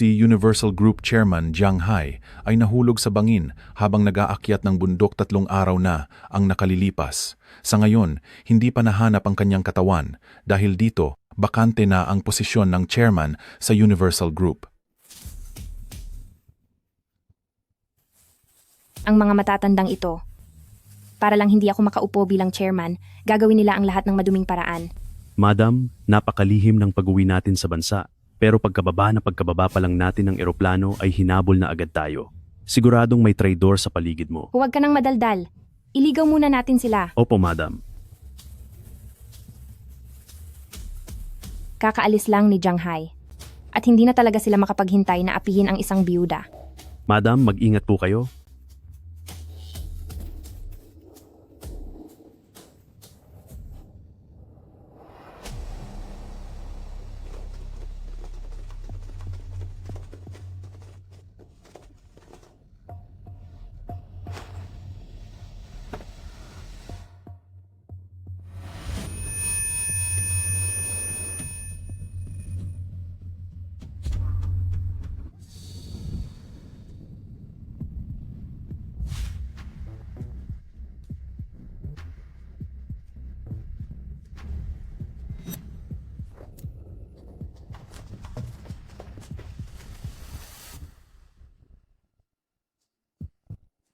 si Universal Group Chairman Jiang Hai ay nahulog sa bangin habang nag-aakyat ng bundok 3 araw na ang nakalilipas. Sa ngayon, hindi pa nahanap ang kanyang katawan dahil dito, bakante na ang posisyon ng chairman sa Universal Group. Ang mga matatandang ito, para lang hindi ako makaupo bilang chairman, gagawin nila ang lahat ng maduming paraan. Madam, napakalihim ng pag-uwi natin sa bansa. Pero pagkababa pa lang natin ng eroplano ay hinabol na agad tayo. Siguradong may traidor sa paligid mo. Huwag ka nang madaldal. Iligaw muna natin sila. Opo, madam. Kakaalis lang ni Jiang Hai. At hindi na talaga sila makapaghintay na apihin ang isang biyuda. Madam, mag-ingat po kayo.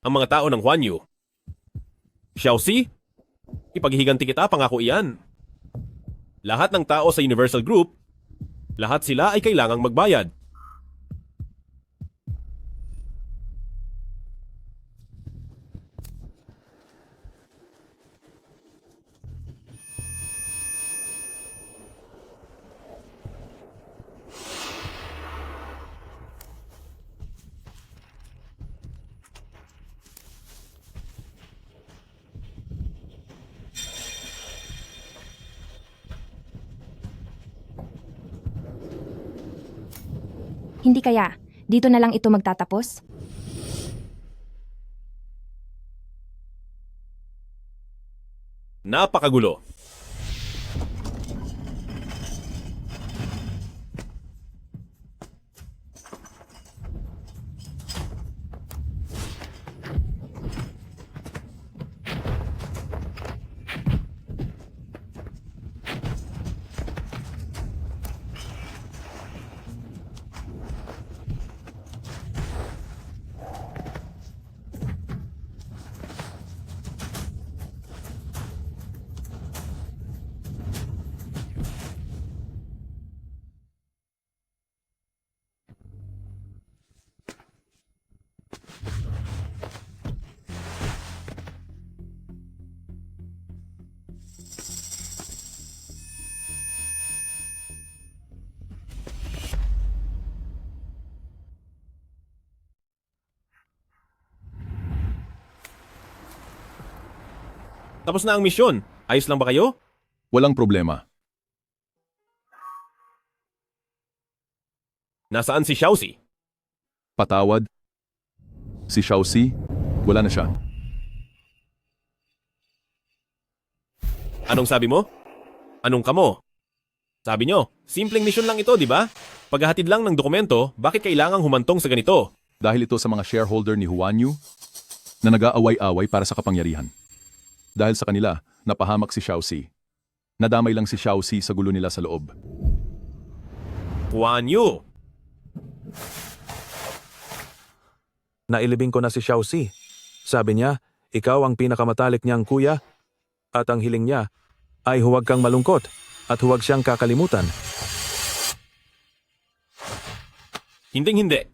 Ang mga tao ng Huan Yu. Xiaoxi, ipaghihiganti kita, pangako iyan. Lahat ng tao sa Universal Group, lahat sila ay kailangang magbayad. Hindi kaya, dito na lang ito magtatapos? Napakagulo. Tapos na ang misyon. Ayos lang ba kayo? Walang problema. Nasaan si Xiaoxi? Patawad. Si Xiaoxi, wala na siya. Anong sabi mo? Anong kamo? Sabi nyo, simpleng misyon lang ito, di ba? Paghahatid lang ng dokumento, bakit kailangang humantong sa ganito? Dahil ito sa mga shareholder ni Huan Yu na nag-aaway-away para sa kapangyarihan. Dahil sa kanila, napahamak si Xiaoxi. Nadamay lang si Xiaoxi sa gulo nila sa loob. Huan Yu! Nailibing ko na si Xiaoxi. Sabi niya, ikaw ang pinakamatalik niyang kuya at ang hiling niya ay huwag kang malungkot at huwag siyang kakalimutan. Hinding-hindi.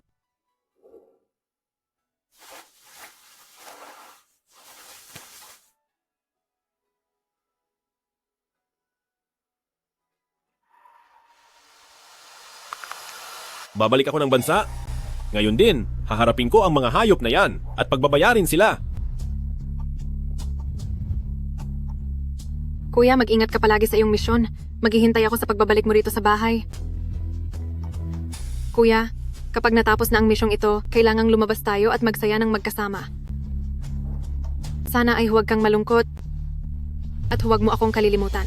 Babalik ako ng bansa. Ngayon din, haharapin ko ang mga hayop na yan at pagbabayarin sila. Kuya, mag-ingat ka palagi sa iyong misyon. Maghihintay ako sa pagbabalik mo rito sa bahay. Kuya, kapag natapos na ang misyong ito, kailangang lumabas tayo at magsaya ng magkasama. Sana ay huwag kang malungkot at huwag mo akong kalilimutan.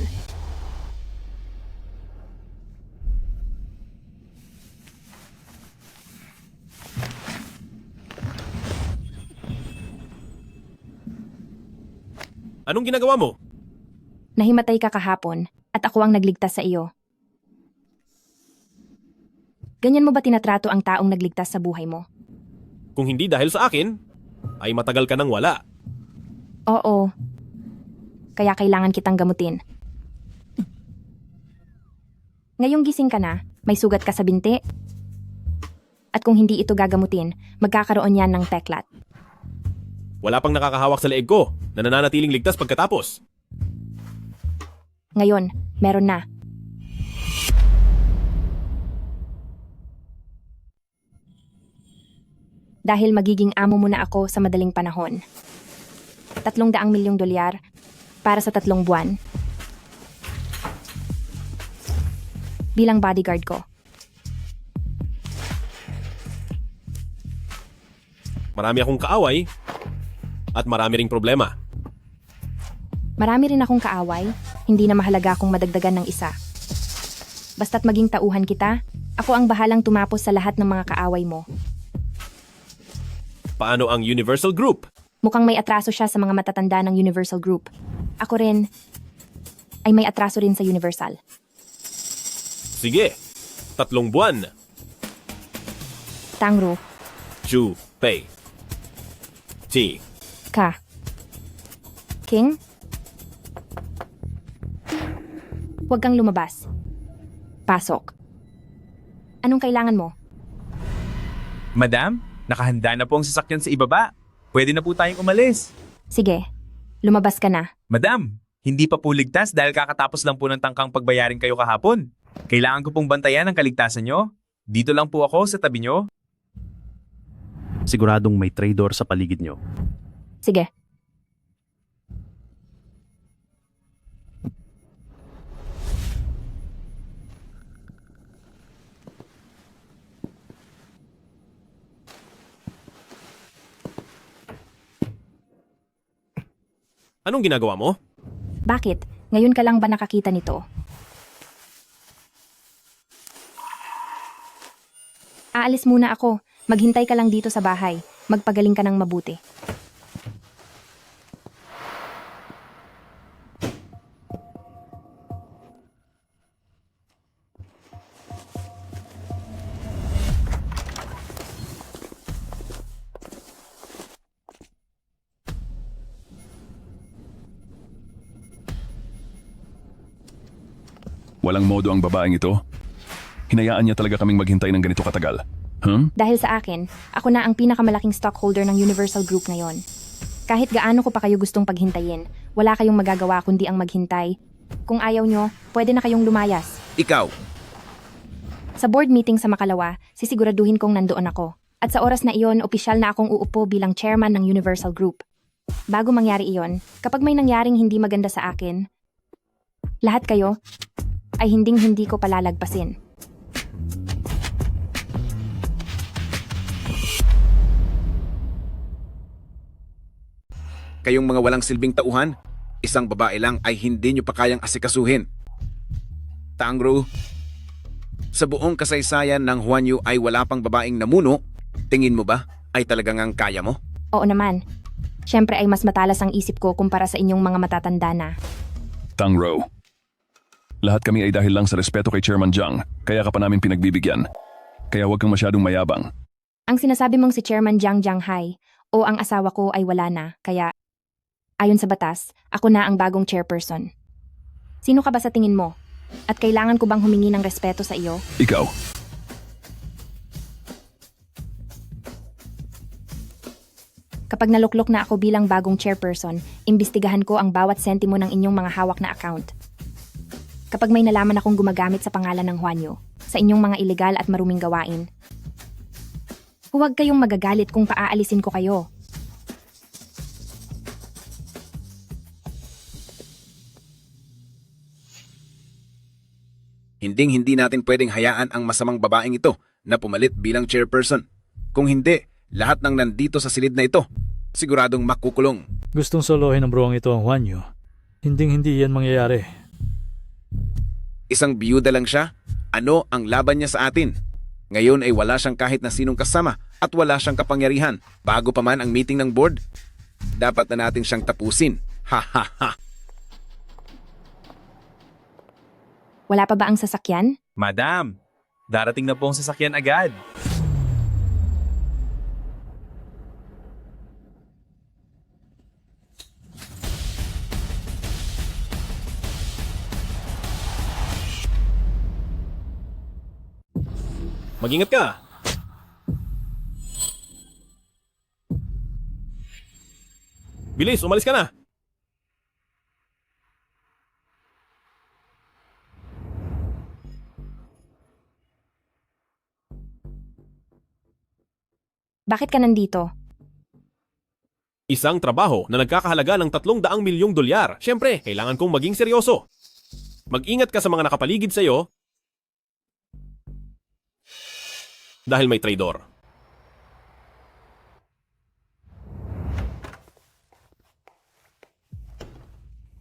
Anong ginagawa mo? Nahimatay ka kahapon at ako ang nagligtas sa iyo. Ganyan mo ba tinatrato ang taong nagligtas sa buhay mo? Kung hindi dahil sa akin, ay matagal ka nang wala. Oo. Kaya kailangan kitang gamutin. Ngayong gising ka na, may sugat ka sa binti. At kung hindi ito gagamutin, magkakaroon yan ng peklat. Wala pang nakakahawak sa leeg ko na nananatiling ligtas pagkatapos. Ngayon, meron na. Dahil magiging amo mo na ako sa madaling panahon. 300 milyong dolyar para sa 3 buwan. Bilang bodyguard ko. Marami akong kaaway at marami ring problema. Marami rin akong kaaway, hindi na mahalaga kung madagdagan ng isa. Basta't maging tauhan kita, ako ang bahalang tumapos sa lahat ng mga kaaway mo. Paano ang Universal Group? Mukhang may atraso siya sa mga matatanda ng Universal Group. Ako rin, ay may atraso rin sa Universal. Sige, 3 buwan. Tangro, Chu, Pei. T. ka. King? Huwag kang lumabas. Pasok. Anong kailangan mo? Madam, nakahanda na po ang sasakyan sa ibaba. Pwede na po tayong umalis. Sige, lumabas ka na. Madam, hindi pa po ligtas dahil kakatapos lang po ng tangkang pagbayarin kayo kahapon. Kailangan ko pong bantayan ang kaligtasan nyo. Dito lang po ako sa tabi nyo. Siguradong may traitor sa paligid nyo. Sige. Anong ginagawa mo? Bakit? Ngayon ka lang ba nakakita nito? Aalis muna ako. Maghintay ka lang dito sa bahay. Magpagaling ka ng mabuti. Walang modo ang babaeng ito. Hinayaan niya talaga kaming maghintay ng ganito katagal. Dahil sa akin, ako na ang pinakamalaking stockholder ng Universal Group ngayon. Kahit gaano ko pa kayo gustong paghintayin, wala kayong magagawa kundi ang maghintay. Kung ayaw nyo, pwede na kayong lumayas. Ikaw, Sa board meeting sa Makalawa, sisiguraduhin kong nandoon ako. At sa oras na iyon, opisyal na akong uupo bilang chairman ng Universal Group. Bago mangyari iyon, kapag may nangyaring hindi maganda sa akin, lahat kayo ay hinding-hindi ko palalagpasin. Kayong mga walang silbing tauhan, isang babae lang ay hindi nyo pa kayang asikasuhin. Tangro, sa buong kasaysayan ng Huanyu ay wala pang babaeng namuno, tingin mo ba ay talagang ang kaya mo? Oo naman. Siyempre ay mas matalas ang isip ko kumpara sa inyong mga matatanda na. Tangro. Lahat kami ay dahil lang sa respeto kay Chairman Jiang, kaya ka pa namin pinagbibigyan. Kaya huwag kang masyadong mayabang. Ang sinasabi mong si Chairman Jiang Jianghai o ang asawa ko ay wala na, kaya ayon sa batas, ako na ang bagong chairperson. Sino ka ba sa tingin mo? At kailangan ko bang humingi ng respeto sa iyo? Ikaw. Kapag naluklok na ako bilang bagong chairperson, imbestigahan ko ang bawat sentimo ng inyong mga hawak na account. Kapag may nalaman akong gumagamit sa pangalan ng Huanyu sa inyong mga ilegal at maruming gawain, huwag kayong magagalit kung paaalisin ko kayo. Hinding-hindi natin pwedeng hayaan ang masamang babaeng ito na pumalit bilang chairperson. Kung hindi, lahat ng nandito sa silid na ito, siguradong makukulong. Gustong solohin ng bruwang ito ang Huanyu. Hinding-hindi yan mangyayari. Isang biyuda lang siya, ano ang laban niya sa atin? Ngayon ay wala siyang kahit na sinong kasama at wala siyang kapangyarihan. Bago pa man ang meeting ng board, dapat na natin siyang tapusin. Ha ha ha. Wala pa ba ang sasakyan? Madam, darating na po ang sasakyan agad. Mag-ingat ka. Bilis, umalis ka na. Bakit ka nandito? Isang trabaho na nagkakahalaga ng 300 milyong dolyar. Siyempre, kailangan kong maging seryoso. Mag-ingat ka sa mga nakapaligid sa'yo dahil may traidor.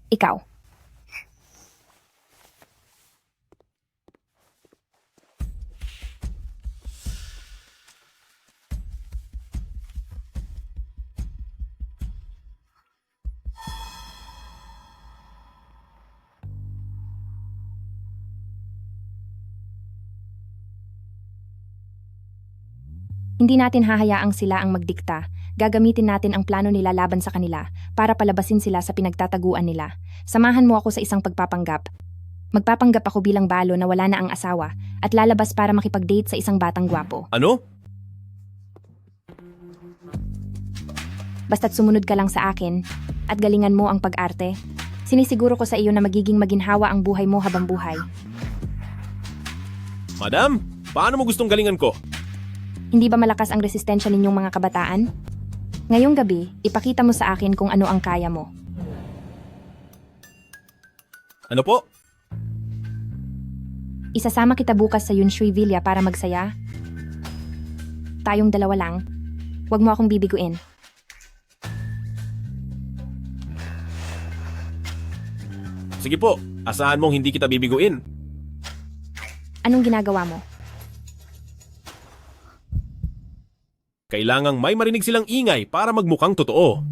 Ikaw. Hindi natin hahayaang sila ang magdikta. Gagamitin natin ang plano nila laban sa kanila para palabasin sila sa pinagtataguan nila. Samahan mo ako sa isang pagpapanggap. Magpapanggap ako bilang balo na wala na ang asawa at lalabas para makipag-date sa isang batang gwapo. Ano? Basta't sumunod ka lang sa akin at galingan mo ang pag-arte. Sinisiguro ko sa iyo na magiging maginhawa ang buhay mo habang buhay. Madam, paano mo gustong galingan ko? Hindi ba malakas ang resistensya ninyong mga kabataan? Ngayong gabi, ipakita mo sa akin kung ano ang kaya mo. Ano po? Isasama kita bukas sa Yunshui Villa para magsaya. Tayong dalawa lang. Huwag mo akong bibiguin. Sige po, asahan mong hindi kita bibiguin. Anong ginagawa mo? Kailangang may marinig silang ingay para magmukhang totoo.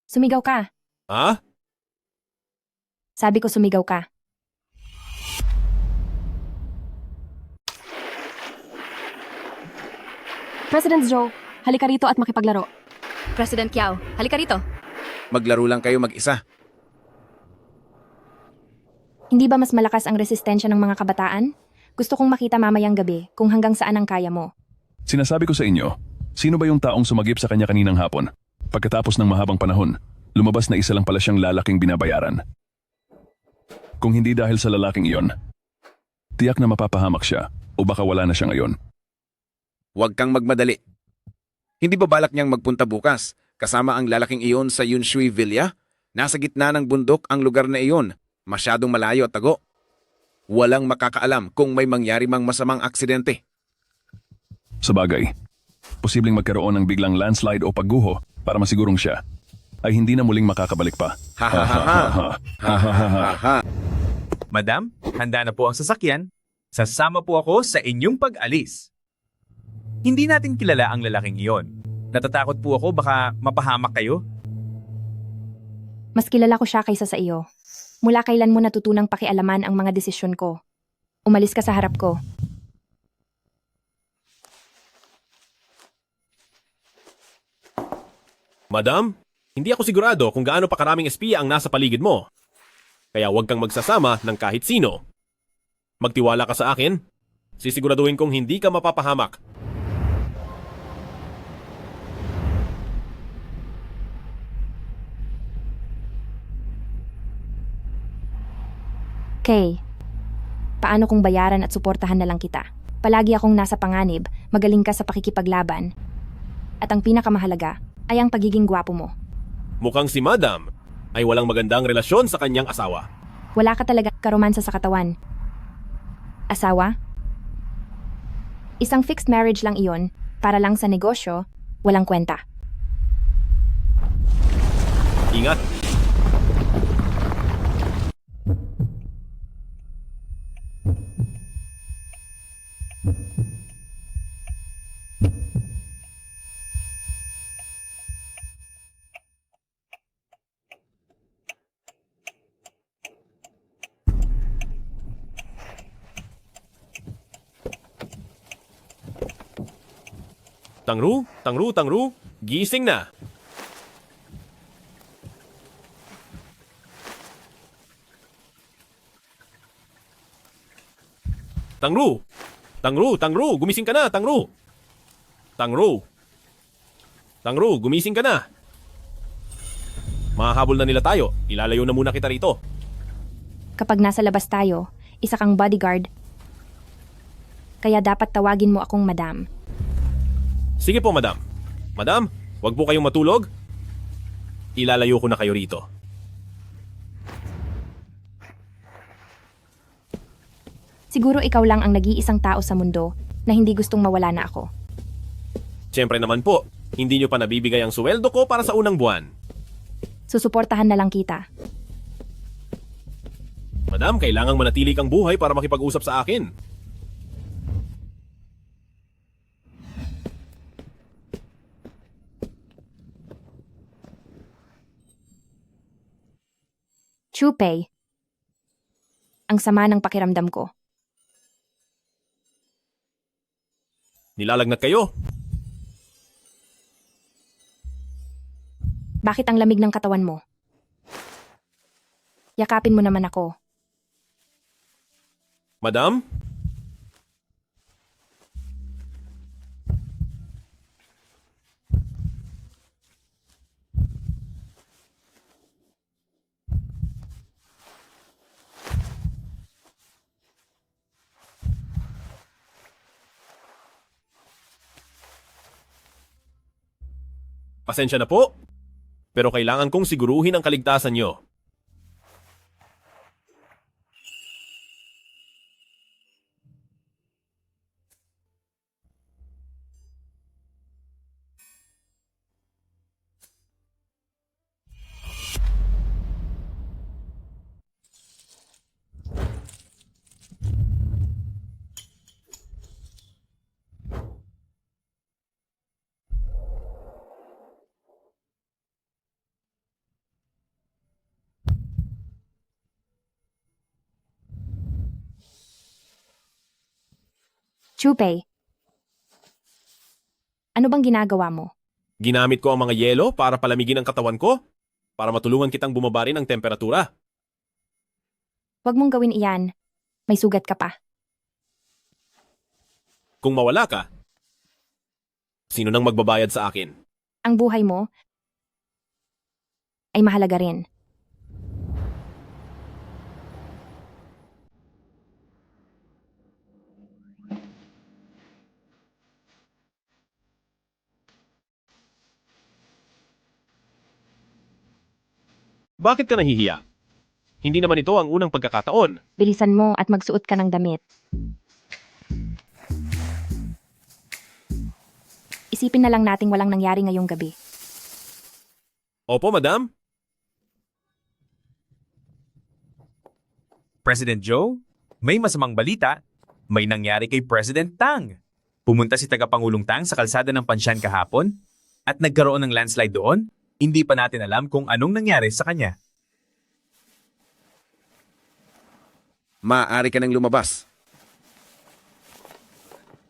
Sumigaw ka. Ha? Sabi ko sumigaw ka. President Zhou, halika rito at makipaglaro. President Kiao, halika rito. Maglaro lang kayo mag-isa. Hindi ba mas malakas ang resistensya ng mga kabataan? Gusto kong makita mamayang gabi kung hanggang saan ang kaya mo. Sinasabi ko sa inyo, sino ba yung taong sumagip sa kanya kaninang hapon? Pagkatapos ng mahabang panahon, lumabas na isa lang pala siyang lalaking binabayaran. Kung hindi dahil sa lalaking iyon, tiyak na mapapahamak siya o baka wala na siya ngayon. Huwag kang magmadali. Hindi ba balak niyang magpunta bukas kasama ang lalaking iyon sa Yunshui Villa? Nasa gitna ng bundok ang lugar na iyon, masyadong malayo at tago. Walang makakaalam kung may mangyari mang masamang aksidente. Sa bagay, posibleng magkaroon ng biglang landslide o pagguho para masigurong siya ay hindi na muling makakabalik pa. Ha ha ha ha. Ha ha ha ha. Madam, handa na po ang sasakyan. Sasama po ako sa inyong pag-alis. Hindi natin kilala ang lalaking iyon. Natatakot po ako baka mapahamak kayo. Mas kilala ko siya kaysa sa iyo. Mula kailan mo natutunang pakialaman ang mga desisyon ko? Umalis ka sa harap ko. Madam, hindi ako sigurado kung gaano pa karaming espiya ang nasa paligid mo. Kaya huwag kang magsasama ng kahit sino. Magtiwala ka sa akin. Sisiguraduhin kong hindi ka mapapahamak. Okay. Paano kung bayaran at suportahan na lang kita? Palagi akong nasa panganib, magaling ka sa pakikipaglaban. At ang pinakamahalaga ay ang pagiging gwapo mo. Mukhang si Madam ay walang magandang relasyon sa kanyang asawa. Wala ka talaga karomansa sa katawan. Asawa? Isang fixed marriage lang iyon, para lang sa negosyo, walang kwenta. Ingat! Tangru, Tangru, Tangru, gising na! Tangru! Tangru, Tangru, gumising ka na, Tangru! Tangru! Tangru, gumising ka na! Mahahabol na nila tayo. Ilalayo na muna kita rito. Kapag nasa labas tayo, isa kang bodyguard. Kaya dapat tawagin mo akong madam. Sige po, madam. Madam, wag po kayong matulog. Ilalayo ko na kayo rito. Siguro ikaw lang ang nag-iisang tao sa mundo na hindi gustong mawala na ako. Siyempre naman po, hindi nyo pa nabibigay ang sweldo ko para sa unang buwan. Susuportahan na lang kita. Madam, kailangang manatili kang buhay para makipag-usap sa akin. Chupay. Ang sama ng pakiramdam ko. Nilalagnat kayo. Bakit ang lamig ng katawan mo? Yakapin mo naman ako. Madam? Pasensya na po, pero kailangan kong siguruhin ang kaligtasan nyo. Chupay. Ano bang ginagawa mo? Ginamit ko ang mga yelo para palamigin ang katawan ko, para matulungan kitang bumaba rin ang temperatura. Huwag mong gawin iyan. May sugat ka pa. Kung mawala ka, sino nang magbabayad sa akin? Ang buhay mo ay mahalaga rin. Bakit ka nahihiya? Hindi naman ito ang unang pagkakataon. Bilisan mo at magsuot ka ng damit. Isipin na lang nating walang nangyari ngayong gabi. Opo, madam. President Joe, may masamang balita. May nangyari kay President Tang. Pumunta si Tagapangulong Tang sa kalsada ng Pansyan kahapon at nagkaroon ng landslide doon. Hindi pa natin alam kung anong nangyari sa kanya. Maaari ka nang lumabas.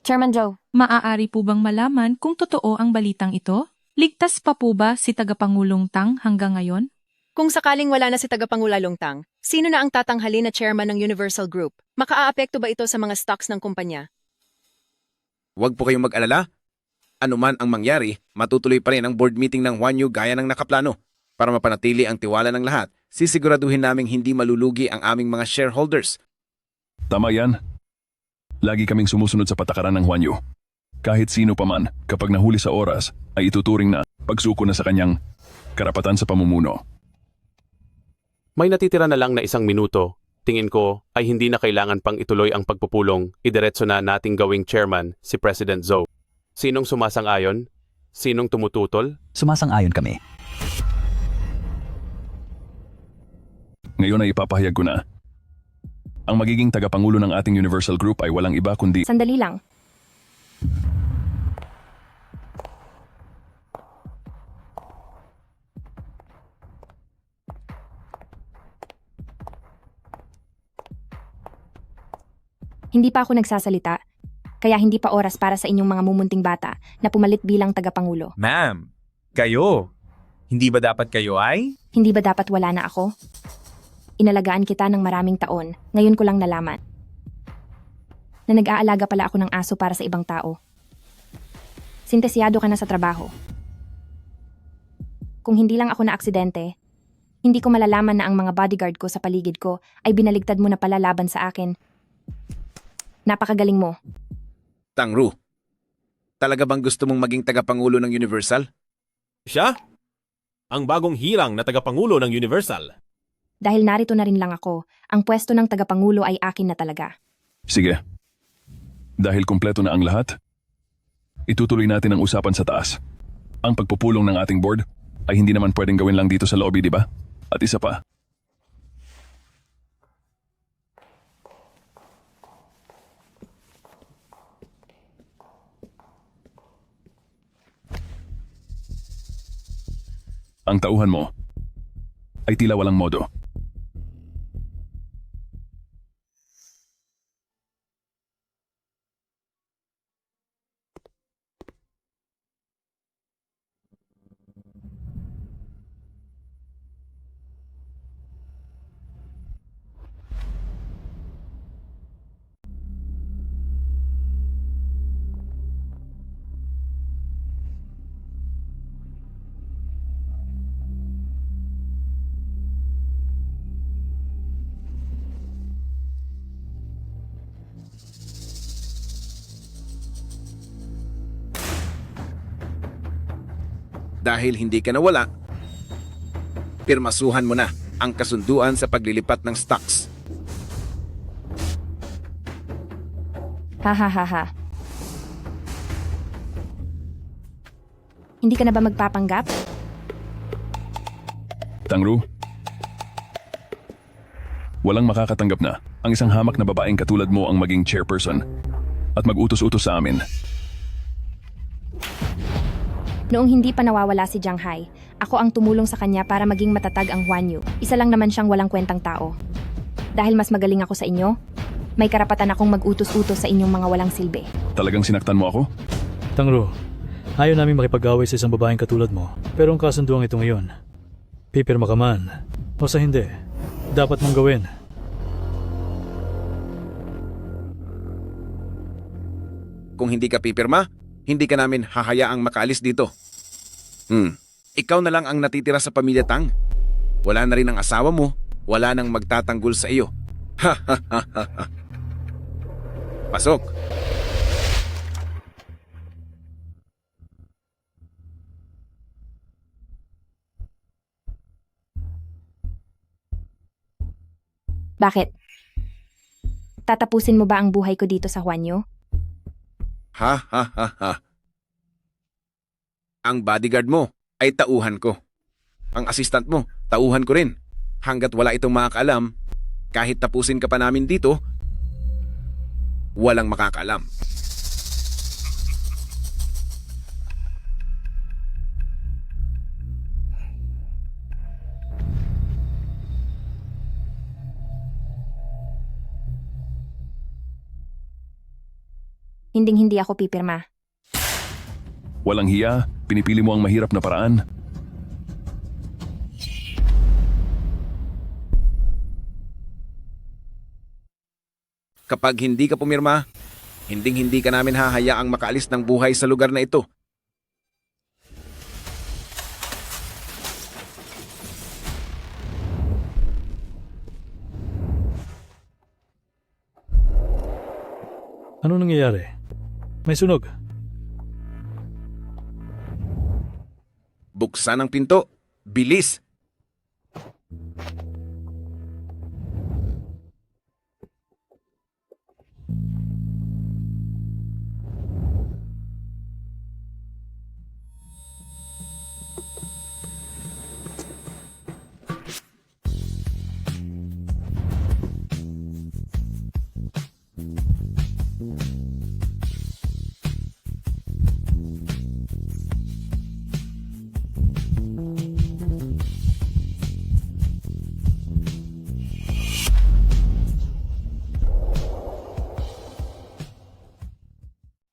Chairman Joe, Maaari po bang malaman kung totoo ang balitang ito? Ligtas pa po ba si Tagapangulong Tang hanggang ngayon? Kung sakaling wala na si Tagapangulong Tang, sino na ang tatanghalin na chairman ng Universal Group? Makaaapekto ba ito sa mga stocks ng kumpanya? Huwag po kayong mag-alala. Ano man ang mangyari, matutuloy pa rin ang board meeting ng Huanyu gaya ng nakaplano. Para mapanatili ang tiwala ng lahat, sisiguraduhin naming hindi malulugi ang aming mga shareholders. Tama yan. Lagi kaming sumusunod sa patakaran ng Huanyu. Kahit sino pa man, kapag nahuli sa oras, ay ituturing na pagsuko na sa kanyang karapatan sa pamumuno. May natitira na lang na 1 minuto. Tingin ko ay hindi na kailangan pang ituloy ang pagpupulong. Idiretso na nating gawing chairman si President Zhou. Sinong sumasang-ayon? Sinong tumututol? Sumasang-ayon kami. Ngayon ay ipapahayag ko na. Ang magiging tagapangulo ng ating Universal Group ay walang iba kundi sandali lang. Hindi pa ako nagsasalita. Kaya hindi pa oras para sa inyong mga mumunting bata na pumalit bilang tagapangulo. Ma'am, kayo. Hindi ba dapat kayo ay? Hindi ba dapat wala na ako? Inalagaan kita ng maraming taon, ngayon ko lang nalaman na nag-aalaga pala ako ng aso para sa ibang tao. Sintesyado ka na sa trabaho. Kung hindi lang ako na aksidente, hindi ko malalaman na ang mga bodyguard ko sa paligid ko ay binaligtad mo na pala laban sa akin. Napakagaling mo. Tangru, talaga bang gusto mong maging tagapangulo ng Universal? Siya? Ang bagong hirang na tagapangulo ng Universal. Dahil narito na rin lang ako, ang pwesto ng tagapangulo ay akin na talaga. Sige. Dahil kumpleto na ang lahat, itutuloy natin ang usapan sa taas. Ang pagpupulong ng ating board ay hindi naman pwedeng gawin lang dito sa lobby, di ba? At isa pa, ang tauhan mo ay tila walang modo. Dahil hindi ka nawala, pirmasuhan mo na ang kasunduan sa paglilipat ng stocks. Ha ha ha ha. Hindi ka na ba magpapanggap? Tangru, walang makakatanggap na ang isang hamak na babaeng katulad mo ang maging chairperson at mag-utos-utos sa amin. Noong hindi pa nawawala si Jianghai, ako ang tumulong sa kanya para maging matatag ang Huanyu. Isa lang naman siyang walang kwentang tao. Dahil mas magaling ako sa inyo, may karapatan akong mag-utos-utos sa inyong mga walang silbi. Talagang sinaktan mo ako? Tangro, ayaw namin makipag-away sa isang babaeng katulad mo. Pero ang kasunduang ito ngayon, pipirma ka man o sa hindi, dapat mong gawin. Kung hindi ka pipirma, hindi ka namin hahayaang makaalis dito. Ikaw na lang ang natitira sa pamilya Tang. Wala na rin ang asawa mo, wala nang magtatanggol sa iyo. Ha ha ha ha ha. Pasok. Bakit? Tatapusin mo ba ang buhay ko dito sa Huanyu? Ha ha ha ha. Ang bodyguard mo ay tauhan ko. Ang assistant mo, tauhan ko rin. Hanggat wala itong makakaalam, kahit tapusin ka pa namin dito, walang makakaalam. Hinding-hindi ako pipirma. Walang hiya, pinipili mo ang mahirap na paraan. Kapag hindi ka pumirma, hinding-hindi ka namin hahayaang makaalis ng buhay sa lugar na ito. Ano nangyayari? May sunog. Buksan ang pinto. Bilis!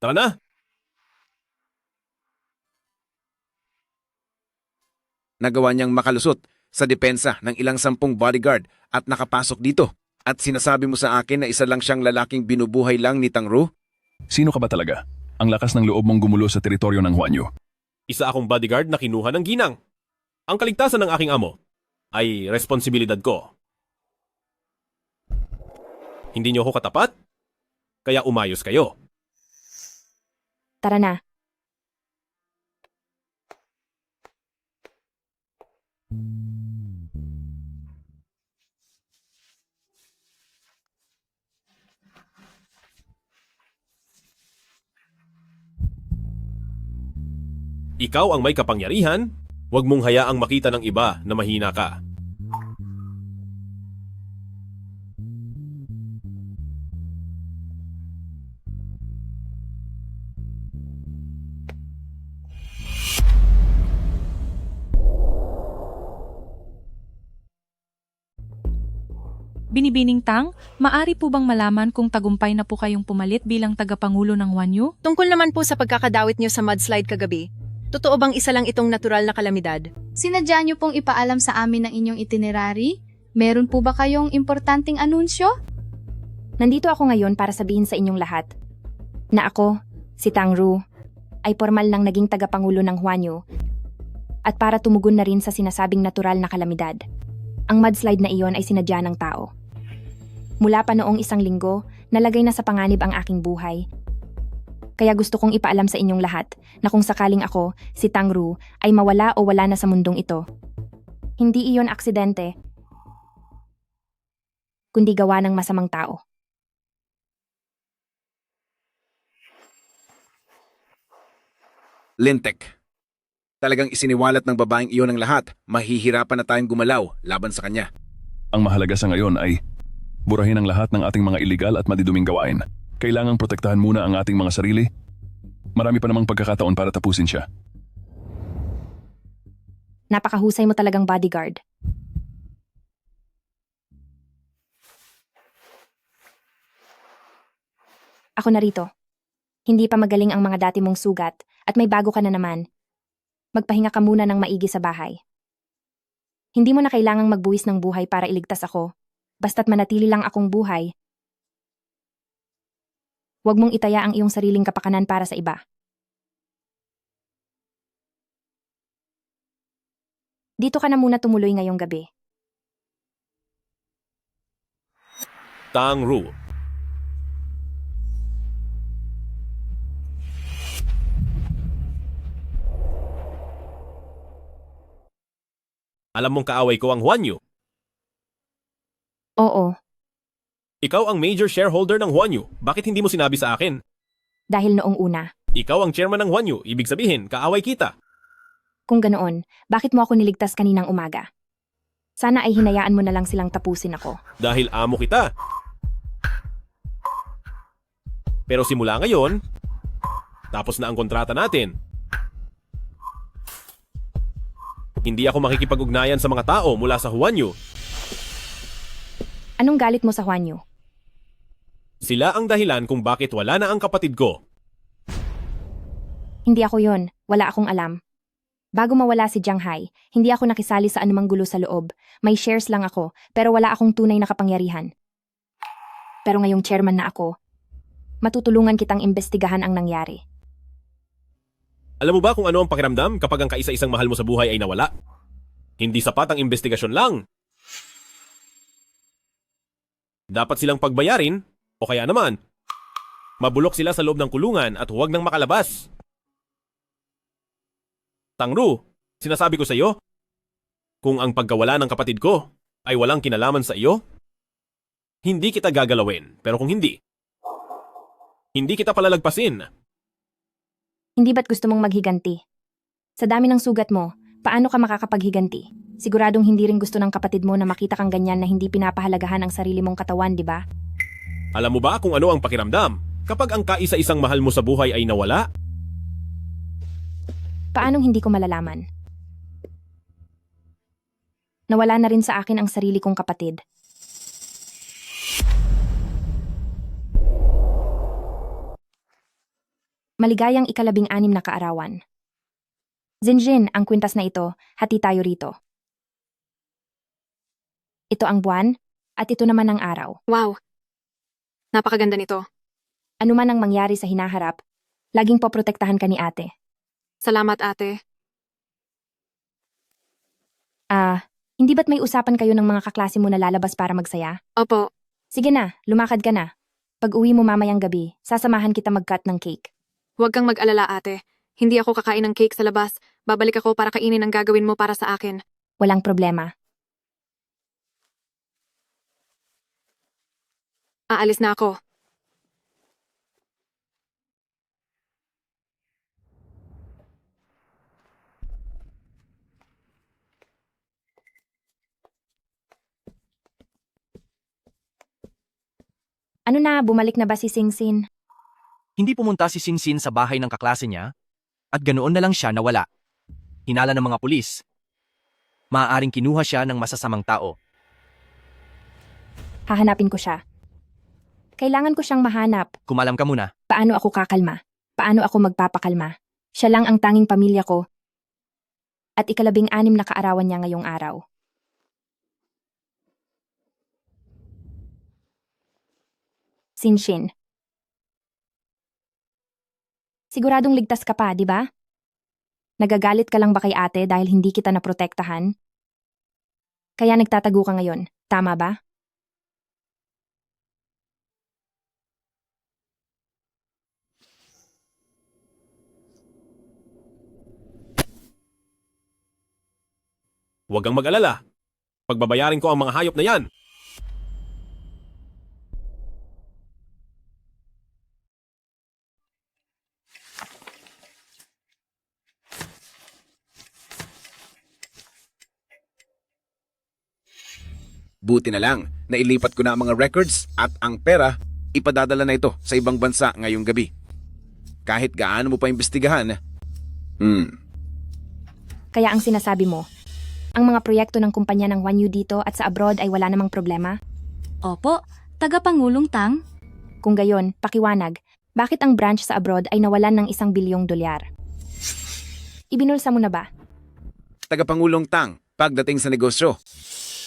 Tara na! Nagawa niyang makalusot sa depensa ng ilang 10 bodyguard at nakapasok dito. At sinasabi mo sa akin na isa lang siyang lalaking binubuhay lang ni Tangru? Sino ka ba talaga? Ang lakas ng loob mong gumulo sa teritoryo ng Huanyu. Isa akong bodyguard na kinuha ng ginang. Ang kaligtasan ng aking amo ay responsibilidad ko. Hindi niyo ako katapat? Kaya umayos kayo. Tara na. Ikaw ang may kapangyarihan, huwag mong hayaang makita ng iba na mahina ka. Binibining Tang, maari po bang malaman kung tagumpay na po kayong pumalit bilang tagapangulo ng Huanyu? Tungkol naman po sa pagkakadawit niyo sa mudslide kagabi, totoo bang isa lang itong natural na kalamidad? Sinadya niyo pong ipaalam sa amin ng inyong itinerary? Meron po ba kayong importanteng anunsyo? Nandito ako ngayon para sabihin sa inyong lahat na ako, si Tangru, ay formal nang naging tagapangulo ng Huanyu at para tumugon na rin sa sinasabing natural na kalamidad. Ang mudslide na iyon ay sinadya ng tao. Mula pa noong 1 linggo, nalagay na sa panganib ang aking buhay. Kaya gusto kong ipaalam sa inyong lahat na kung sakaling ako, si Tangru, ay mawala o wala na sa mundong ito. Hindi iyon aksidente, kundi gawa ng masamang tao. Lintek. Talagang isiniwalat ng babaeng iyon ang lahat. Mahihirapan na tayong gumalaw laban sa kanya. Ang mahalaga sa ngayon ay burahin ang lahat ng ating mga iligal at madiduming gawain. Kailangang protektahan muna ang ating mga sarili. Marami pa namang pagkakataon para tapusin siya. Napakahusay mo talagang bodyguard. Ako narito. Hindi pa magaling ang mga dati mong sugat at may bago ka na naman. Magpahinga ka muna ng maigi sa bahay. Hindi mo na kailangang magbuwis ng buhay para iligtas ako. Basta't manatili lang akong buhay. Huwag mong itaya ang iyong sariling kapakanan para sa iba. Dito ka na muna tumuloy ngayong gabi. Tangru. Alam mong kaaway ko ang Huanyu. Oo, Ikaw ang major shareholder ng Huanyu. Bakit hindi mo sinabi sa akin? dahil noong una. Ikaw ang chairman ng Huanyu. Ibig sabihin, kaaway kita. Kung ganoon, bakit mo ako niligtas kaninang umaga? Sana ay hinayaan mo na lang silang tapusin ako. Dahil amo kita. Pero simula ngayon, tapos na ang kontrata natin. Hindi ako makikipag-ugnayan sa mga tao mula sa Huanyu. Anong galit mo sa Huanyu? Sila ang dahilan kung bakit wala na ang kapatid ko. Hindi ako yon. Wala akong alam. Bago mawala si Jianghai, hindi ako nakisali sa anumang gulo sa loob. May shares lang ako, pero wala akong tunay na kapangyarihan. Pero ngayong chairman na ako, matutulungan kitang imbestigahan ang nangyari. Alam mo ba kung ano ang pakiramdam kapag ang kaisa-isang mahal mo sa buhay ay nawala? Hindi sapat ang investigasyon lang. Dapat silang pagbayarin, o kaya naman, mabulok sila sa loob ng kulungan at huwag nang makalabas. Tangru, sinasabi ko sa iyo, kung ang pagkawala ng kapatid ko ay walang kinalaman sa iyo, hindi kita gagalawin. Pero kung hindi kita palalagpasin. Hindi ba't gusto mong maghiganti? Sa dami ng sugat mo, paano ka makakapaghiganti? Siguradong hindi rin gusto ng kapatid mo na makita kang ganyan na hindi pinapahalagahan ang sarili mong katawan, di ba? Alam mo ba kung ano ang pakiramdam kapag ang kaisa-isang mahal mo sa buhay ay nawala? Paanong hindi ko malalaman? Nawala na rin sa akin ang sarili kong kapatid. Maligayang ika-16 na kaarawan. Zinjin, ang kwintas na ito, hati tayo rito. Ito ang buwan, at ito naman ang araw. Wow! Napakaganda nito. Ano man ang mangyari sa hinaharap, laging poprotektahan ka ni ate. Salamat, ate. Hindi ba't may usapan kayo ng mga kaklase mo na lalabas para magsaya? Opo, Sige na, lumakad ka na. Pag uwi mo mamayang gabi, sasamahan kita mag-cut ng cake. huwag kang mag-alala, ate. Hindi ako kakain ng cake sa labas. Babalik ako para kainin ang gagawin mo para sa akin. Walang problema. Aalis na ako. Ano na, bumalik na ba si Singsin? Hindi pumunta si Singsin sa bahay ng kaklase niya at ganoon na lang siya nawala. Hinala ng mga pulis. Maaaring kinuha siya ng masasamang tao. Hahanapin ko siya. Kailangan ko siyang mahanap. Kumalam ka muna. Paano ako kakalma? Paano ako magpapakalma? Siya lang ang tanging pamilya ko. At ika-16 na kaarawan niya ngayong araw. Sinshin. Siguradong ligtas ka pa, di ba? Nagagalit ka lang ba kay ate dahil hindi kita naprotektahan? Kaya nagtatago ka ngayon, tama ba? Huwag kang mag-alala. Pagbabayarin ko ang mga hayop na yan. Buti na lang, nailipat ko na ang mga records at ang pera, ipadadala na ito sa ibang bansa ngayong gabi. Kahit gaano mo pa imbestigahan. Kaya ang sinasabi mo, ang mga proyekto ng kumpanya ng Wanyu dito at sa abroad ay wala namang problema? Opo, Tagapangulong Tang. Kung gayon, pakiwanag, bakit ang branch sa abroad ay nawalan ng $1 bilyong? Ibinulsa mo na ba? Tagapangulong Tang, pagdating sa negosyo,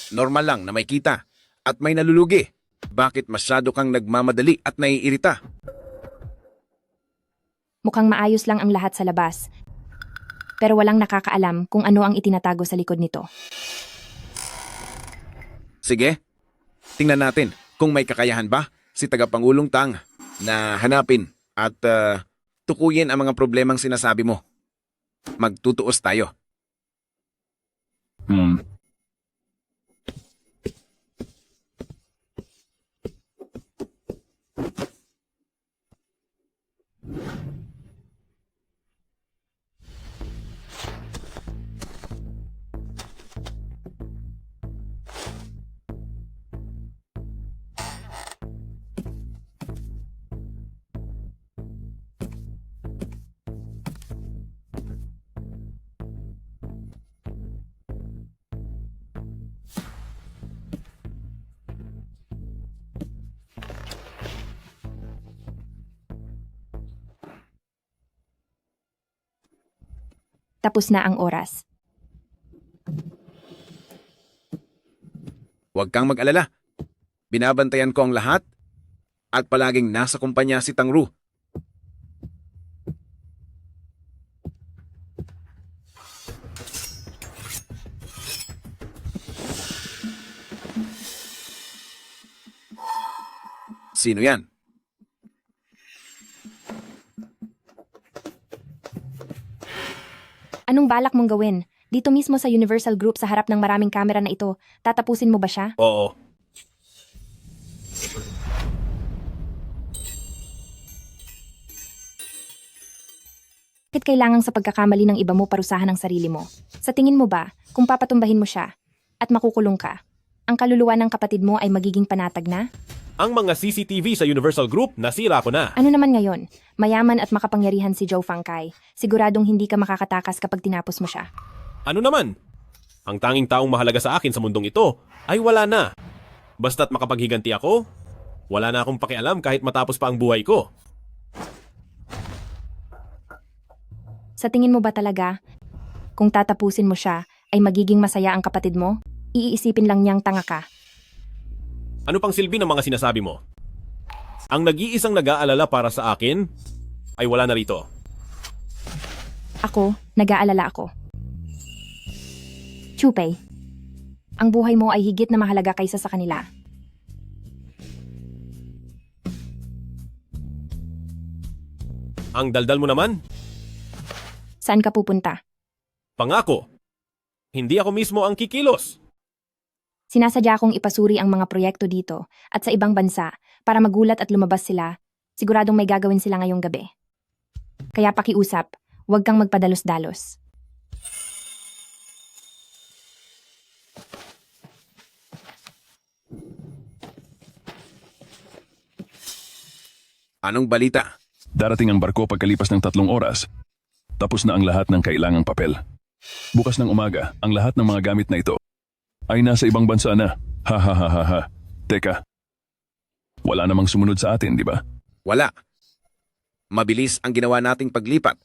normal lang na may kita at may nalulugi. Bakit masyado kang nagmamadali at naiirita? Mukhang maayos lang ang lahat sa labas. Pero walang nakakaalam kung ano ang itinatago sa likod nito. Sige, tingnan natin kung may kakayahan ba si Tagapangulong Tang na hanapin at tukuyin ang mga problemang sinasabi mo. Magtutuos tayo. Tapos na ang oras. Huwag kang mag-alala. Binabantayan ko ang lahat at palaging nasa kumpanya si Tang Ru. Sino yan? Anong balak mong gawin? Dito mismo sa Universal Group sa harap ng maraming kamera na ito, tatapusin mo ba siya? Oo. Bakit kailangan sa pagkakamali ng iba mo parusahan ang sarili mo? Sa tingin mo ba, kung papatumbahin mo siya at makukulong ka, ang kaluluwa ng kapatid mo ay magiging panatag na? Ang mga CCTV sa Universal Group, nasira ko na. Ano naman ngayon? Mayaman at makapangyarihan si Joe Fangkai. Siguradong hindi ka makakatakas kapag tinapos mo siya. Ano naman? Ang tanging taong mahalaga sa akin sa mundong ito ay wala na. Basta't makapaghiganti ako, wala na akong pakialam kahit matapos pa ang buhay ko. Sa tingin mo ba talaga, kung tatapusin mo siya, ay magiging masaya ang kapatid mo? Iisipin lang niyang tanga ka. Ano pang silbi ng mga sinasabi mo? Ang nag-iisang nag-aalala para sa akin ay wala na rito. Ako, nag-aalala ako. Chupay, ang buhay mo ay higit na mahalaga kaysa sa kanila. Ang daldal mo naman? Saan ka pupunta? Pangako, hindi ako mismo ang kikilos. Sinasadya kong ipasuri ang mga proyekto dito at sa ibang bansa para magulat at lumabas sila. Siguradong may gagawin sila ngayong gabi. Kaya pakiusap, huwag kang magpadalos-dalos. Anong balita? Darating ang barko pagkalipas ng 3 oras. Tapos na ang lahat ng kailangang papel. Bukas ng umaga, ang lahat ng mga gamit na ito ay nasa ibang bansa na. Ha ha ha ha ha. Teka, wala namang sumunod sa atin, di ba? Wala. Mabilis ang ginawa nating paglipat.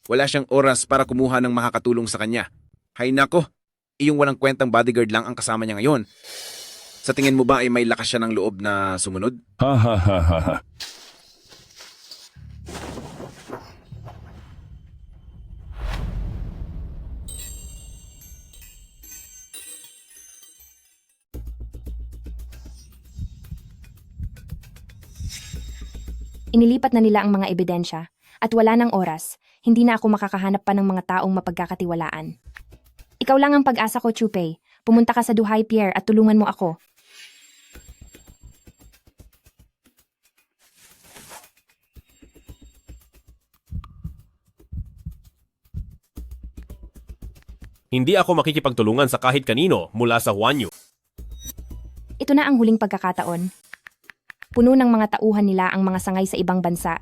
Wala siyang oras para kumuha ng makakatulong sa kanya. Hay nako, iyong walang kwentang bodyguard lang ang kasama niya ngayon. Sa tingin mo ba ay may lakas siya ng loob na sumunod? Ha ha ha ha ha. Inilipat na nila ang mga ebidensya at wala ng oras, hindi na ako makakahanap pa ng mga taong mapagkakatiwalaan. Ikaw lang ang pag-asa ko, Chupay. Pumunta ka sa Duhay Pier at tulungan mo ako. Hindi ako makikipagtulungan sa kahit kanino mula sa Huanyo. Ito na ang huling pagkakataon. Puno ng mga tauhan nila ang mga sangay sa ibang bansa.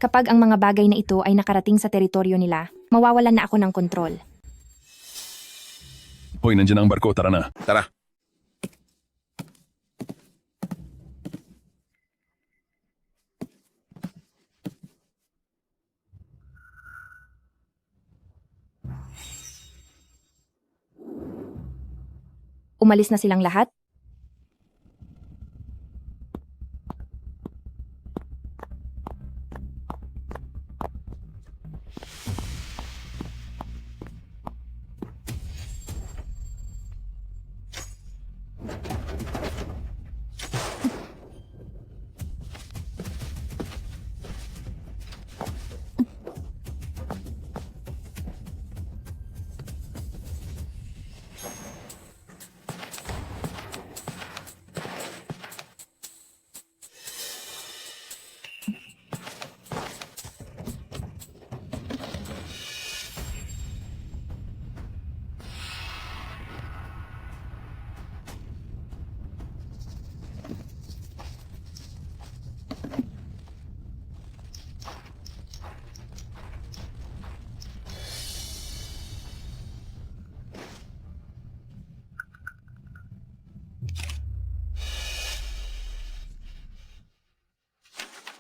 Kapag ang mga bagay na ito ay nakarating sa teritoryo nila, mawawalan na ako ng kontrol. Hoy, nandiyan ang barko, tara na. Tara. Umalis na silang lahat?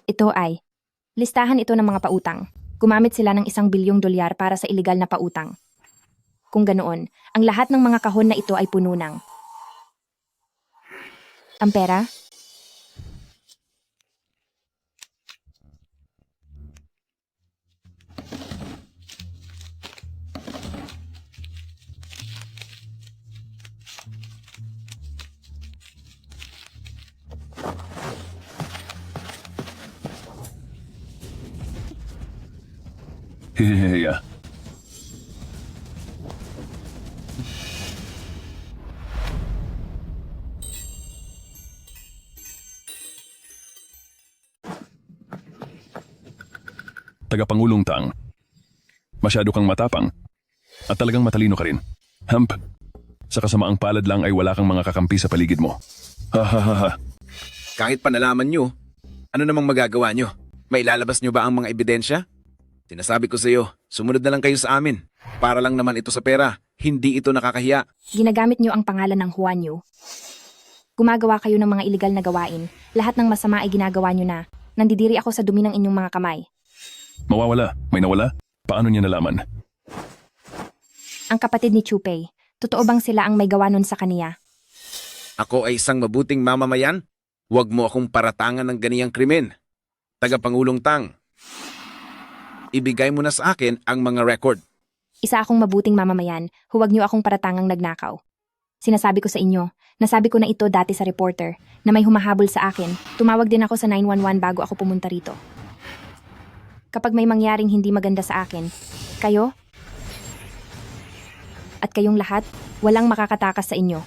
Ito ay, listahan ito ng mga pautang. Gumamit sila ng $1 bilyong para sa iligal na pautang. Kung ganoon, ang lahat ng mga kahon na ito ay puno ng ang pera? Heheheya. Tagapangulong Tang. Masyado kang matapang. At talagang matalino ka rin. Hamp. Sa kasamaang palad lang ay wala kang mga kakampi sa paligid mo. Ha ha ha ha. Kahit pa nalaman nyo, ano namang magagawa nyo? May lalabas nyo ba ang mga ebidensya? Sinasabi ko sa iyo, sumunod na lang kayo sa amin. Para lang naman ito sa pera. Hindi ito nakakahiya. Ginagamit niyo ang pangalan ng Huanyo. Gumagawa kayo ng mga iligal na gawain. Lahat ng masama ay ginagawa niyo na. Nandidiri ako sa dumi ng inyong mga kamay. Mawawala. May nawala? Paano niya nalaman? Ang kapatid ni Chupei. Totoo bang sila ang may gawa nun sa kaniya? Ako ay isang mabuting mamamayan. Huwag mo akong paratangan ng ganiyang krimen. Tagapangulong Tang, ibigay mo na sa akin ang mga record. Isa akong mabuting mamamayan, huwag niyo akong paratangang nagnakaw. Sinasabi ko sa inyo, nasabi ko na ito dati sa reporter, na may humahabol sa akin, tumawag din ako sa 911 bago ako pumunta rito. Kapag may mangyaring hindi maganda sa akin, kayo, at kayong lahat, walang makakatakas sa inyo.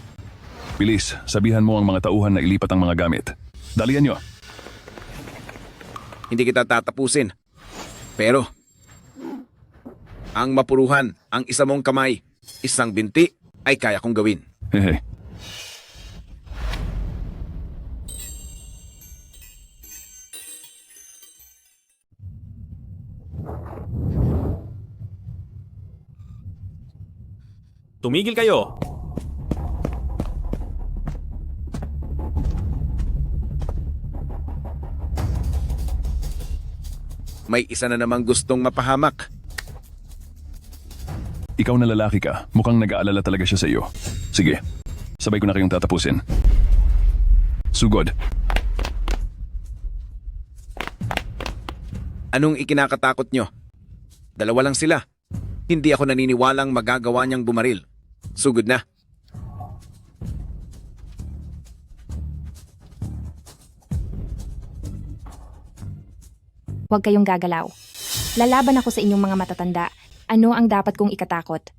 Bilis, sabihan mo ang mga tauhan na ilipat ang mga gamit. Dalian nyo. Hindi kita tatapusin. Pero, ang mapuruhan, ang isa mong kamay, isang binti, ay kaya kong gawin. Hehe. Tumigil kayo! May isa na namang gustong mapahamak. Ikaw na lalaki ka, mukhang nag-aalala talaga siya sa iyo. Sige, sabay ko na kayong tatapusin. Sugod. Anong ikinakatakot nyo? Dalawa lang sila. Hindi ako naniniwalang magagawa niyang bumaril. Sugod na. Huwag kayong gagalaw. Lalaban ako sa inyong mga matatanda. Ano ang dapat kong ikatakot?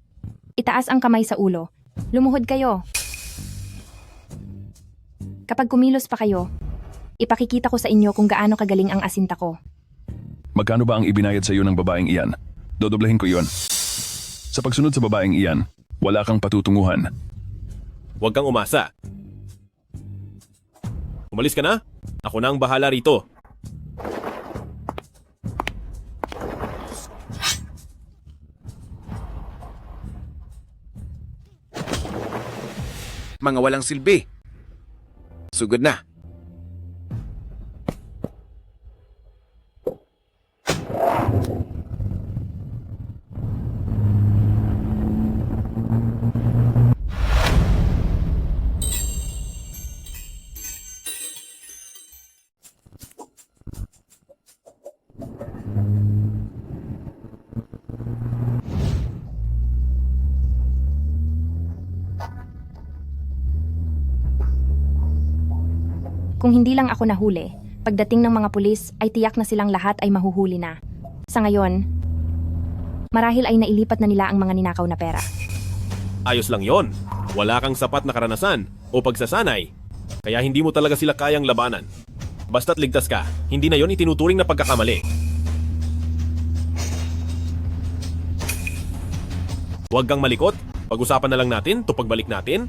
Itaas ang kamay sa ulo. Lumuhod kayo. Kapag kumilos pa kayo, ipakikita ko sa inyo kung gaano kagaling ang asinta ko. Magkano ba ang ibinayad sa iyo ng babaeng iyan? Dodoblahin ko iyon. Sa pagsunod sa babaeng iyan, wala kang patutunguhan. Huwag kang umasa. Umalis ka na? Ako na ang bahala rito. Mga walang silbi. Sugod na. Kung hindi lang ako nahuli, pagdating ng mga pulis ay tiyak na silang lahat ay mahuhuli na. Sa ngayon, marahil ay nailipat na nila ang mga ninakaw na pera. Ayos lang yon. Wala kang sapat na karanasan o pagsasanay. Kaya hindi mo talaga sila kayang labanan. Basta't ligtas ka, hindi na yon itinuturing na pagkakamali. Huwag kang malikot. Pag-usapan na lang natin to pagbalik natin.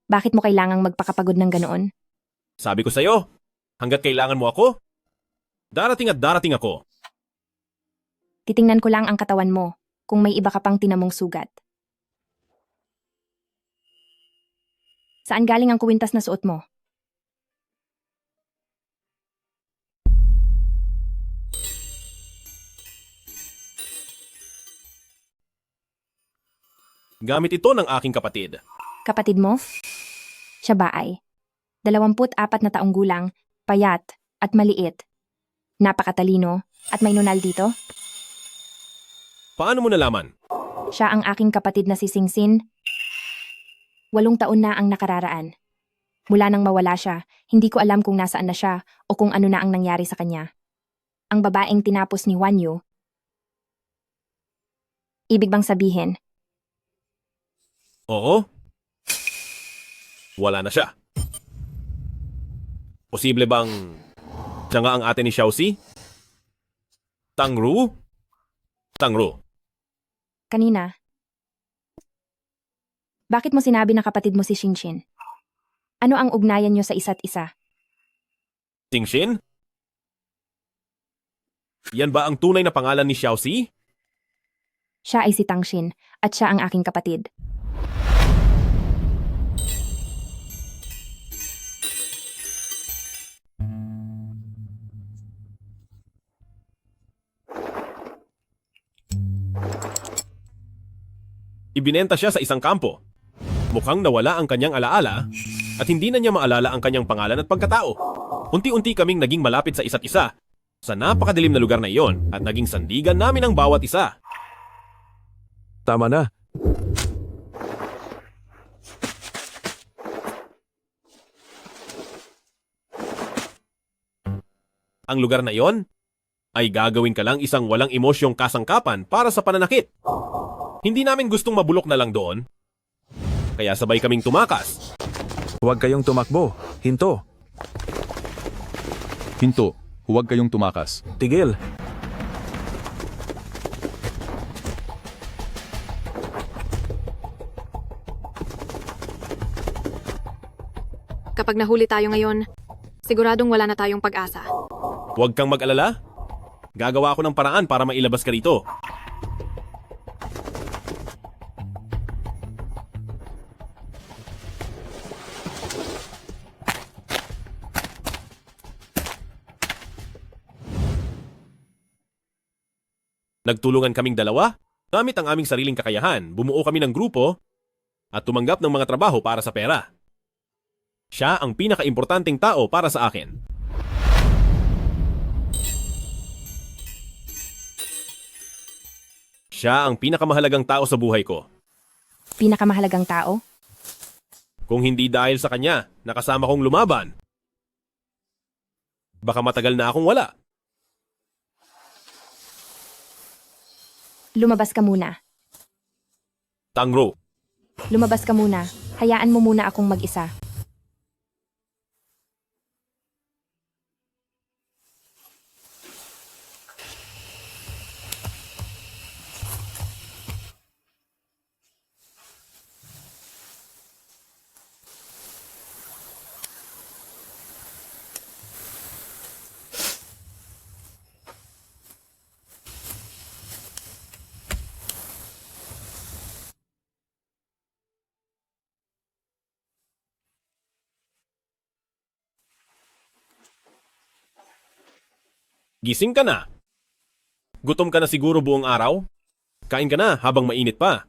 Bakit mo kailangang magpakapagod ng ganoon? Sabi ko sa'yo, hanggat kailangan mo ako, darating at darating ako. Titingnan ko lang ang katawan mo, kung may iba ka pang tinamong sugat. Saan galing ang kuwintas na suot mo? Gamit ito ng aking kapatid. Kapatid mo? Siya ba ay 24 na taong gulang, payat, at maliit. Napakatalino, at may nunal dito? Paano mo nalaman? Siya ang aking kapatid na si Singsin. 8 taon na ang nakararaan. Mula nang mawala siya, hindi ko alam kung nasaan na siya o kung ano na ang nangyari sa kanya. Ang babaeng tinapos ni Huan Yu. Ibig bang sabihin, Oo. Wala na siya. Posible bang siya nga ang ate ni Xiaoxi? Tang Ru? Tangro, Kanina. Bakit mo sinabi na kapatid mo si Shinshin? Ano ang ugnayan niyo sa isa't isa? Singshin? Yan ba ang tunay na pangalan ni Xiaoxi? Siya ay si Tangshin at siya ang aking kapatid. Ibinenta siya sa isang kampo. Mukhang nawala ang kanyang alaala at hindi na niya maalala ang kanyang pangalan at pagkatao. Unti-unti kaming naging malapit sa isa't isa sa napakadilim na lugar na iyon at naging sandigan namin ang bawat isa. Tama na. Ang lugar na iyon ay gagawin ka lang isang walang emosyong kasangkapan para sa pananakit. Hindi namin gustong mabulok na lang doon, kaya sabay kaming tumakas. Huwag kayong tumakbo. Hinto. Hinto, huwag kayong tumakas. Tigil. Kapag nahuli tayo ngayon, siguradong wala na tayong pag-asa. Huwag kang mag-alala. Gagawa ako ng paraan para mailabas ka rito. Nagtulungan kaming dalawa, gamit ang aming sariling kakayahan, bumuo kami ng grupo at tumanggap ng mga trabaho para sa pera. Siya ang pinakaimportanteng tao para sa akin. Siya ang pinakamahalagang tao sa buhay ko. Pinakamahalagang tao? Kung hindi dahil sa kanya, nakasama kong lumaban, baka matagal na akong wala. Lumabas ka muna. Tangro, Lumabas ka muna. Hayaan mo muna akong mag-isa. gising ka na. Gutom ka na siguro buong araw? Kain ka na habang mainit pa.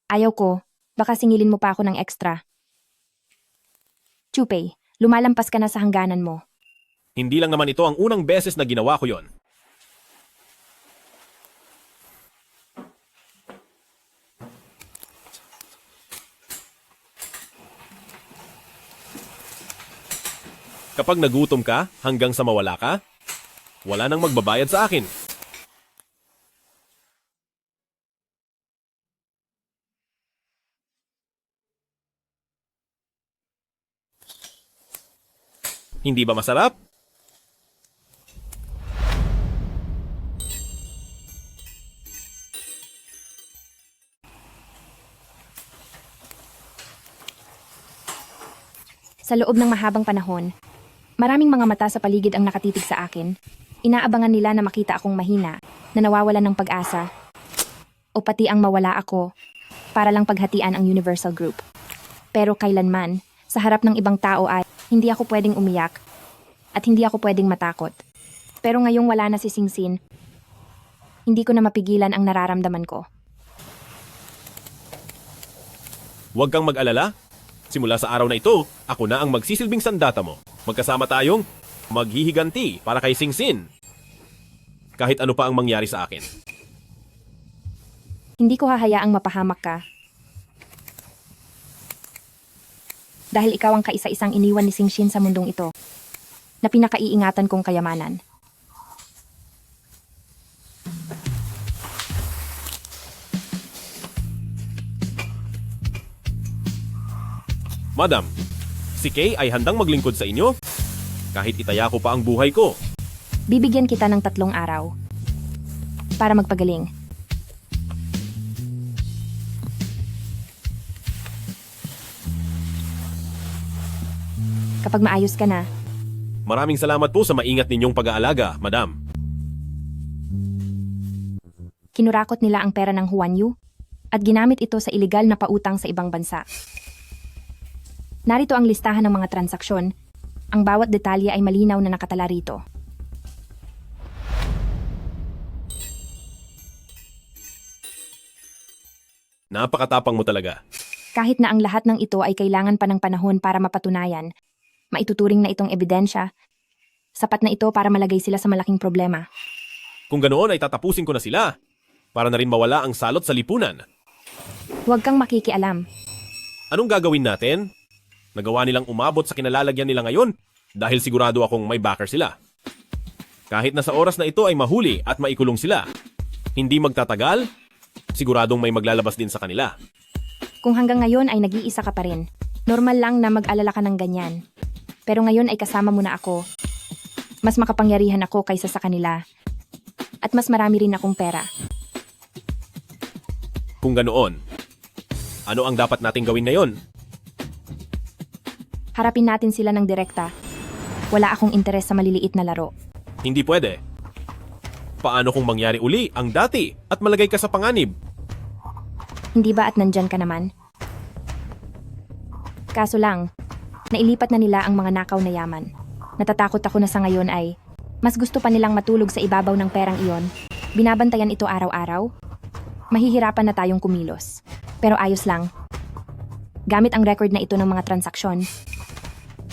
Ayaw ko. Baka singilin mo pa ako ng extra. Chupei, lumalampas ka na sa hangganan mo. Hindi lang naman ito ang unang beses na ginawa ko yon. Kapag nagutom ka hanggang sa mawala ka, wala nang magbabayad sa akin. Hindi ba masarap? Sa loob ng mahabang panahon, maraming mga mata sa paligid ang nakatitig sa akin. Inaabangan nila na makita akong mahina, na nawawalan ng pag-asa, o pati ang mawala ako, para lang paghatian ang Universal Group. Pero kailanman, sa harap ng ibang tao ay, hindi ako pwedeng umiyak, at hindi ako pwedeng matakot. Pero ngayong wala na si Singsin, hindi ko na mapigilan ang nararamdaman ko. Huwag kang mag-alala. Simula sa araw na ito, ako na ang magsisilbing sandata mo. Magkasama tayong maghihiganti para kay Singsin. Kahit ano pa ang mangyari sa akin. Hindi ko hahayaang mapahamak ka. Dahil ikaw ang kaisa-isang iniwan ni Singsin sa mundong ito, na pinakaiingatan kong kayamanan. Madam, si Kay ay handang maglingkod sa inyo kahit itaya ko pa ang buhay ko. Bibigyan kita ng 3 araw para magpagaling. Kapag maayos ka na, Maraming salamat po sa maingat ninyong pag-aalaga, madam. kinurakot nila ang pera ng Huanyu at ginamit ito sa ilegal na pautang sa ibang bansa. Narito ang listahan ng mga transaksyon. Ang bawat detalye ay malinaw na nakatala rito. Napakatapang mo talaga. Kahit na ang lahat ng ito ay kailangan pa ng panahon para mapatunayan, maituturing na itong ebidensya, sapat na ito para malagay sila sa malaking problema. Kung ganoon ay tatapusin ko na sila para na rin mawala ang salot sa lipunan. Huwag kang makikialam. Anong gagawin natin? Nagawa nilang umabot sa kinalalagyan nila ngayon dahil sigurado akong may backer sila. Kahit na sa oras na ito ay mahuli at maikulong sila, hindi magtatagal, siguradong may maglalabas din sa kanila. Kung hanggang ngayon ay nag-iisa ka pa rin, normal lang na mag-alala ka ng ganyan. Pero ngayon ay kasama mo na ako. Mas makapangyarihan ako kaysa sa kanila. At mas marami rin akong pera. Kung ganoon, ano ang dapat nating gawin ngayon? Harapin natin sila ng direkta. Wala akong interes sa maliliit na laro. Hindi pwede. Paano kung mangyari uli ang dati at malagay ka sa panganib? Hindi ba at nandyan ka naman? Kaso lang, nailipat na nila ang mga nakaw na yaman. Natatakot ako na sa ngayon ay, mas gusto pa nilang matulog sa ibabaw ng perang iyon. Binabantayan ito araw-araw. Mahihirapan na tayong kumilos. Pero ayos lang. Gamit ang record na ito ng mga transaksyon,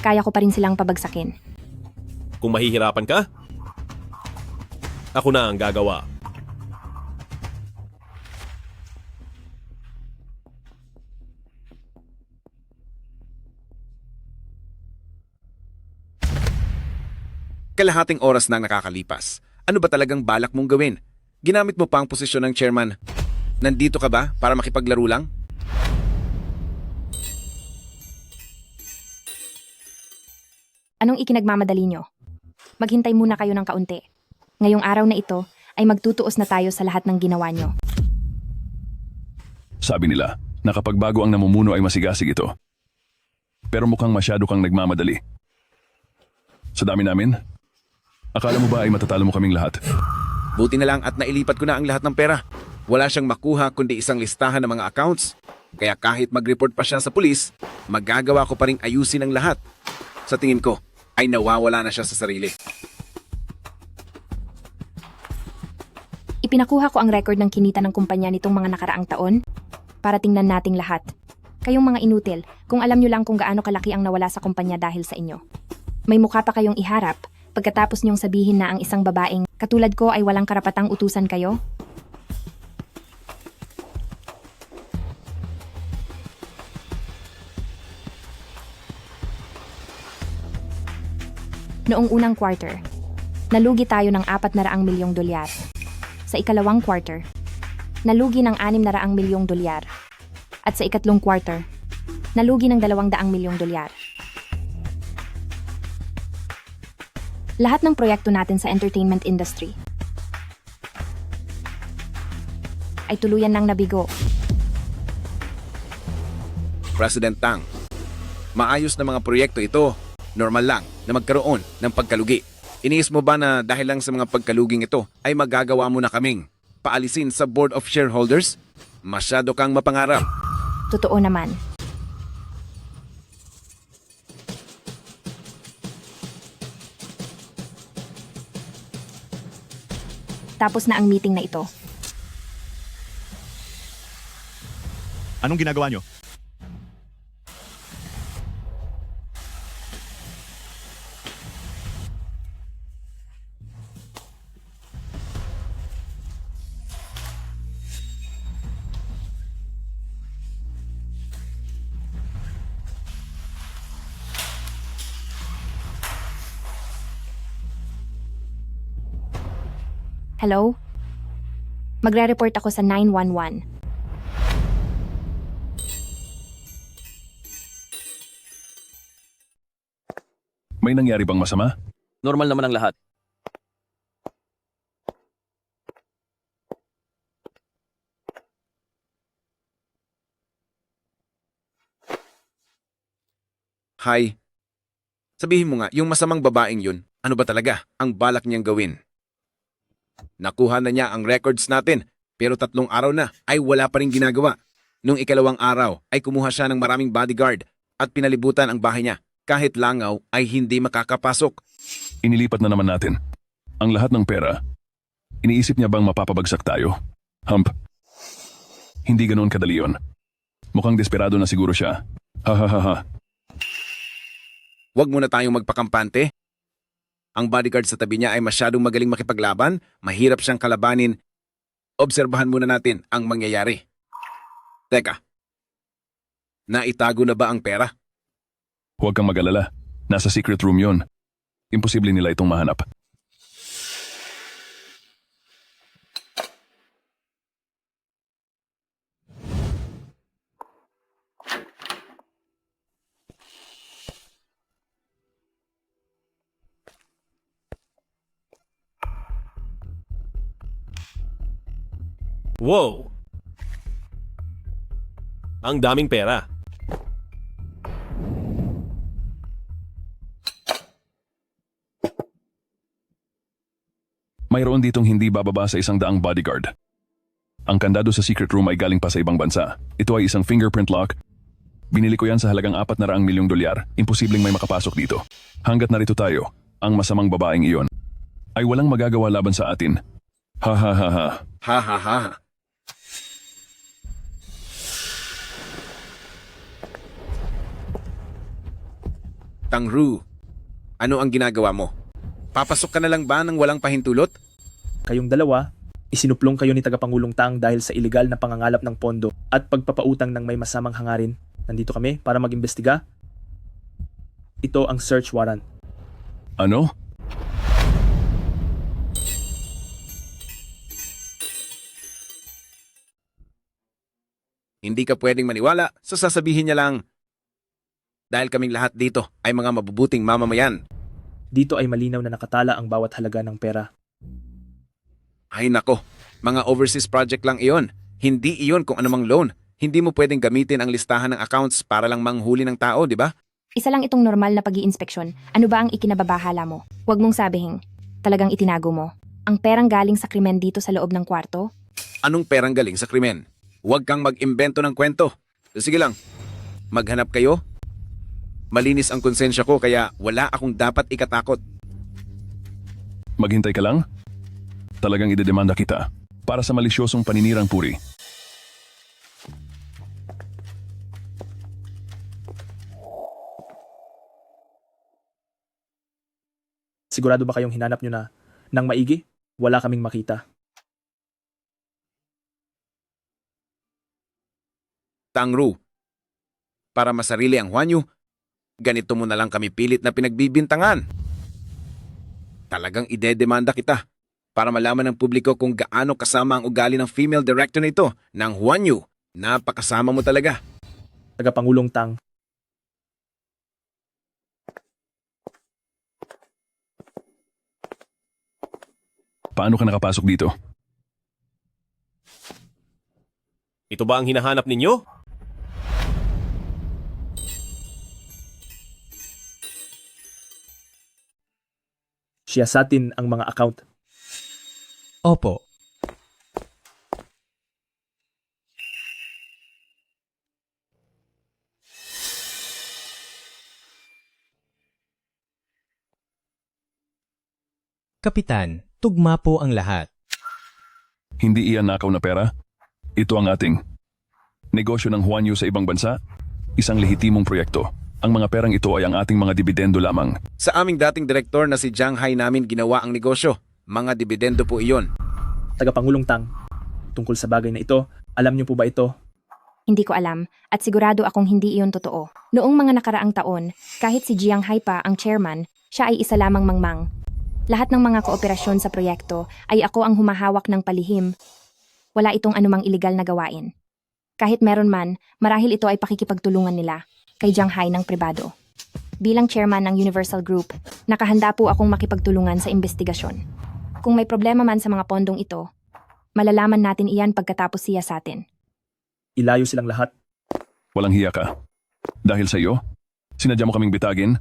kaya ko pa rin silang pabagsakin. Kung mahihirapan ka, ako na ang gagawa. Kalahating oras nang nakakalipas. Ano ba talagang balak mong gawin? Ginamit mo pa ang posisyon ng chairman. Nandito ka ba para makipaglaro lang? Anong ikinagmamadali nyo? Maghintay muna kayo ng kaunti. Ngayong araw na ito ay magtutuos na tayo sa lahat ng ginawa nyo. Sabi nila, na kapag bago ang namumuno ay masigasig ito. Pero mukhang masyado kang nagmamadali. Sa dami namin, akala mo ba ay matatalo mo kaming lahat? Buti na lang at nailipat ko na ang lahat ng pera. Wala siyang makuha kundi isang listahan ng mga accounts. Kaya kahit mag-report pa siya sa pulis, magagawa ko pa ring ayusin ang lahat. Sa tingin ko, ay nawawala na siya sa sarili. Ipinakuha ko ang record ng kinita ng kumpanya nitong mga nakaraang taon para tingnan nating lahat. Kayong mga inutil, kung alam nyo lang kung gaano kalaki ang nawala sa kumpanya dahil sa inyo. May mukha pa kayong iharap pagkatapos nyong sabihin na ang isang babaeng katulad ko ay walang karapatang utusan kayo? Noong unang quarter, nalugi tayo ng 400 milyong dolyar. Sa ikalawang quarter, nalugi ng 600 milyong dolyar. At sa ikatlong quarter, nalugi ng 200 milyong dolyar. Lahat ng proyekto natin sa entertainment industry ay tuluyan ng nabigo. President Tang, maayos na mga proyekto ito. Normal lang na magkaroon ng pagkalugi. Iniis mo ba na dahil lang sa mga pagkaluging ito ay magagawa mo na kaming paalisin sa Board of Shareholders? Masyado kang mapangarap. Totoo naman. Tapos na ang meeting na ito. Anong ginagawa nyo? Hello? Magre-report ako sa 911. May nangyari bang masama? Normal naman ang lahat. Hi. Sabihin mo nga, yung masamang babaeng yun, ano ba talaga ang balak niyang gawin? Nakuha na niya ang records natin, pero 3 araw na ay wala pa rin ginagawa. Nung ikalawang araw ay kumuha siya ng maraming bodyguard at pinalibutan ang bahay niya. Kahit langaw ay hindi makakapasok. Inilipat na naman natin. Ang lahat ng pera. Iniisip niya bang mapapabagsak tayo? Hump. Hindi ganoon kadali yun. Mukhang desperado na siguro siya. Ha ha ha ha. Huwag muna tayong magpakampante. Ang bodyguard sa tabi niya ay masyadong magaling makipaglaban, mahirap siyang kalabanin. Obserbahan muna natin ang mangyayari. Teka, naitago na ba ang pera? Huwag kang mag-alala. Nasa secret room yon. Imposible nila itong mahanap. Wow! Ang daming pera. Mayroon ditong hindi bababa sa 100 bodyguard. Ang kandado sa secret room ay galing pa sa ibang bansa. Ito ay isang fingerprint lock. Binili ko yan sa halagang $400 milyong. Imposibleng may makapasok dito. Hanggat narito tayo, ang masamang babaeng iyon ay walang magagawa laban sa atin. Ha ha ha ha. Ha ha ha. Tangru, ano ang ginagawa mo? Papasok ka na lang ba nang walang pahintulot? Kayong dalawa, isinuplong kayo ni Tagapangulong Tang dahil sa ilegal na pangangalap ng pondo at pagpapautang ng may masamang hangarin. Nandito kami para mag-imbestiga. Ito ang search warrant. Ano? Hindi ka pwedeng maniwala sa sasabihin niya lang. Dahil kaming lahat dito ay mga mabubuting mamamayan. Dito ay malinaw na nakatala ang bawat halaga ng pera. Ay nako, mga overseas project lang iyon. Hindi iyon kung anumang loan. Hindi mo pwedeng gamitin ang listahan ng accounts para lang manghuli ng tao, di ba? Isa lang itong normal na pag-iinspeksyon. Ano ba ang ikinababahala mo? Huwag mong sabihin. Talagang itinago mo. Ang perang galing sa krimen dito sa loob ng kwarto? Anong perang galing sa krimen? Huwag kang mag-imbento ng kwento. Sige lang, maghanap kayo. Malinis ang konsensya ko kaya wala akong dapat ikatakot. Maghintay ka lang? Talagang idedemanda kita para sa malisyosong paninirang puri. Sigurado ba kayong hinanap nyo na nang maigi? Wala kaming makita. Tangru, para masarili ang Huanyu, ganito mo na lang kami pilit na pinagbibintangan. Talagang idedemanda kita para malaman ng publiko kung gaano kasama ang ugali ng female director na ito ng Huanyu. Napakasama mo talaga. Tagapangulong Tang, Paano ka nakapasok dito? Ito ba ang hinahanap ninyo? siyasatin ang mga account. Opo. Kapitan, tugma po ang lahat. Hindi iyan nakaw na pera? Ito ang ating negosyo ng Huanyu sa ibang bansa? Isang lehitimong proyekto. Ang mga perang ito ay ang ating mga dibidendo lamang. Sa aming dating direktor na si Jiang Hai namin ginawa ang negosyo. Mga dibidendo po iyon. Tagapangulong Tang, tungkol sa bagay na ito, alam niyo po ba ito? Hindi ko alam at sigurado akong hindi iyon totoo. Noong mga nakaraang taon, kahit si Jiang Hai pa ang chairman, siya ay isa lamang mangmang. Lahat ng mga kooperasyon sa proyekto ay ako ang humahawak ng palihim. Wala itong anumang iligal na gawain. Kahit meron man, marahil ito ay pakikipagtulungan nila kay Jiang Hai ng pribado. Bilang chairman ng Universal Group, nakahanda po akong makipagtulungan sa investigasyon. Kung may problema man sa mga pondong ito, malalaman natin iyan pagkatapos siya sa atin. Ilayo silang lahat. Walang hiya ka. Dahil sa iyo, sinadya mo kaming bitagin?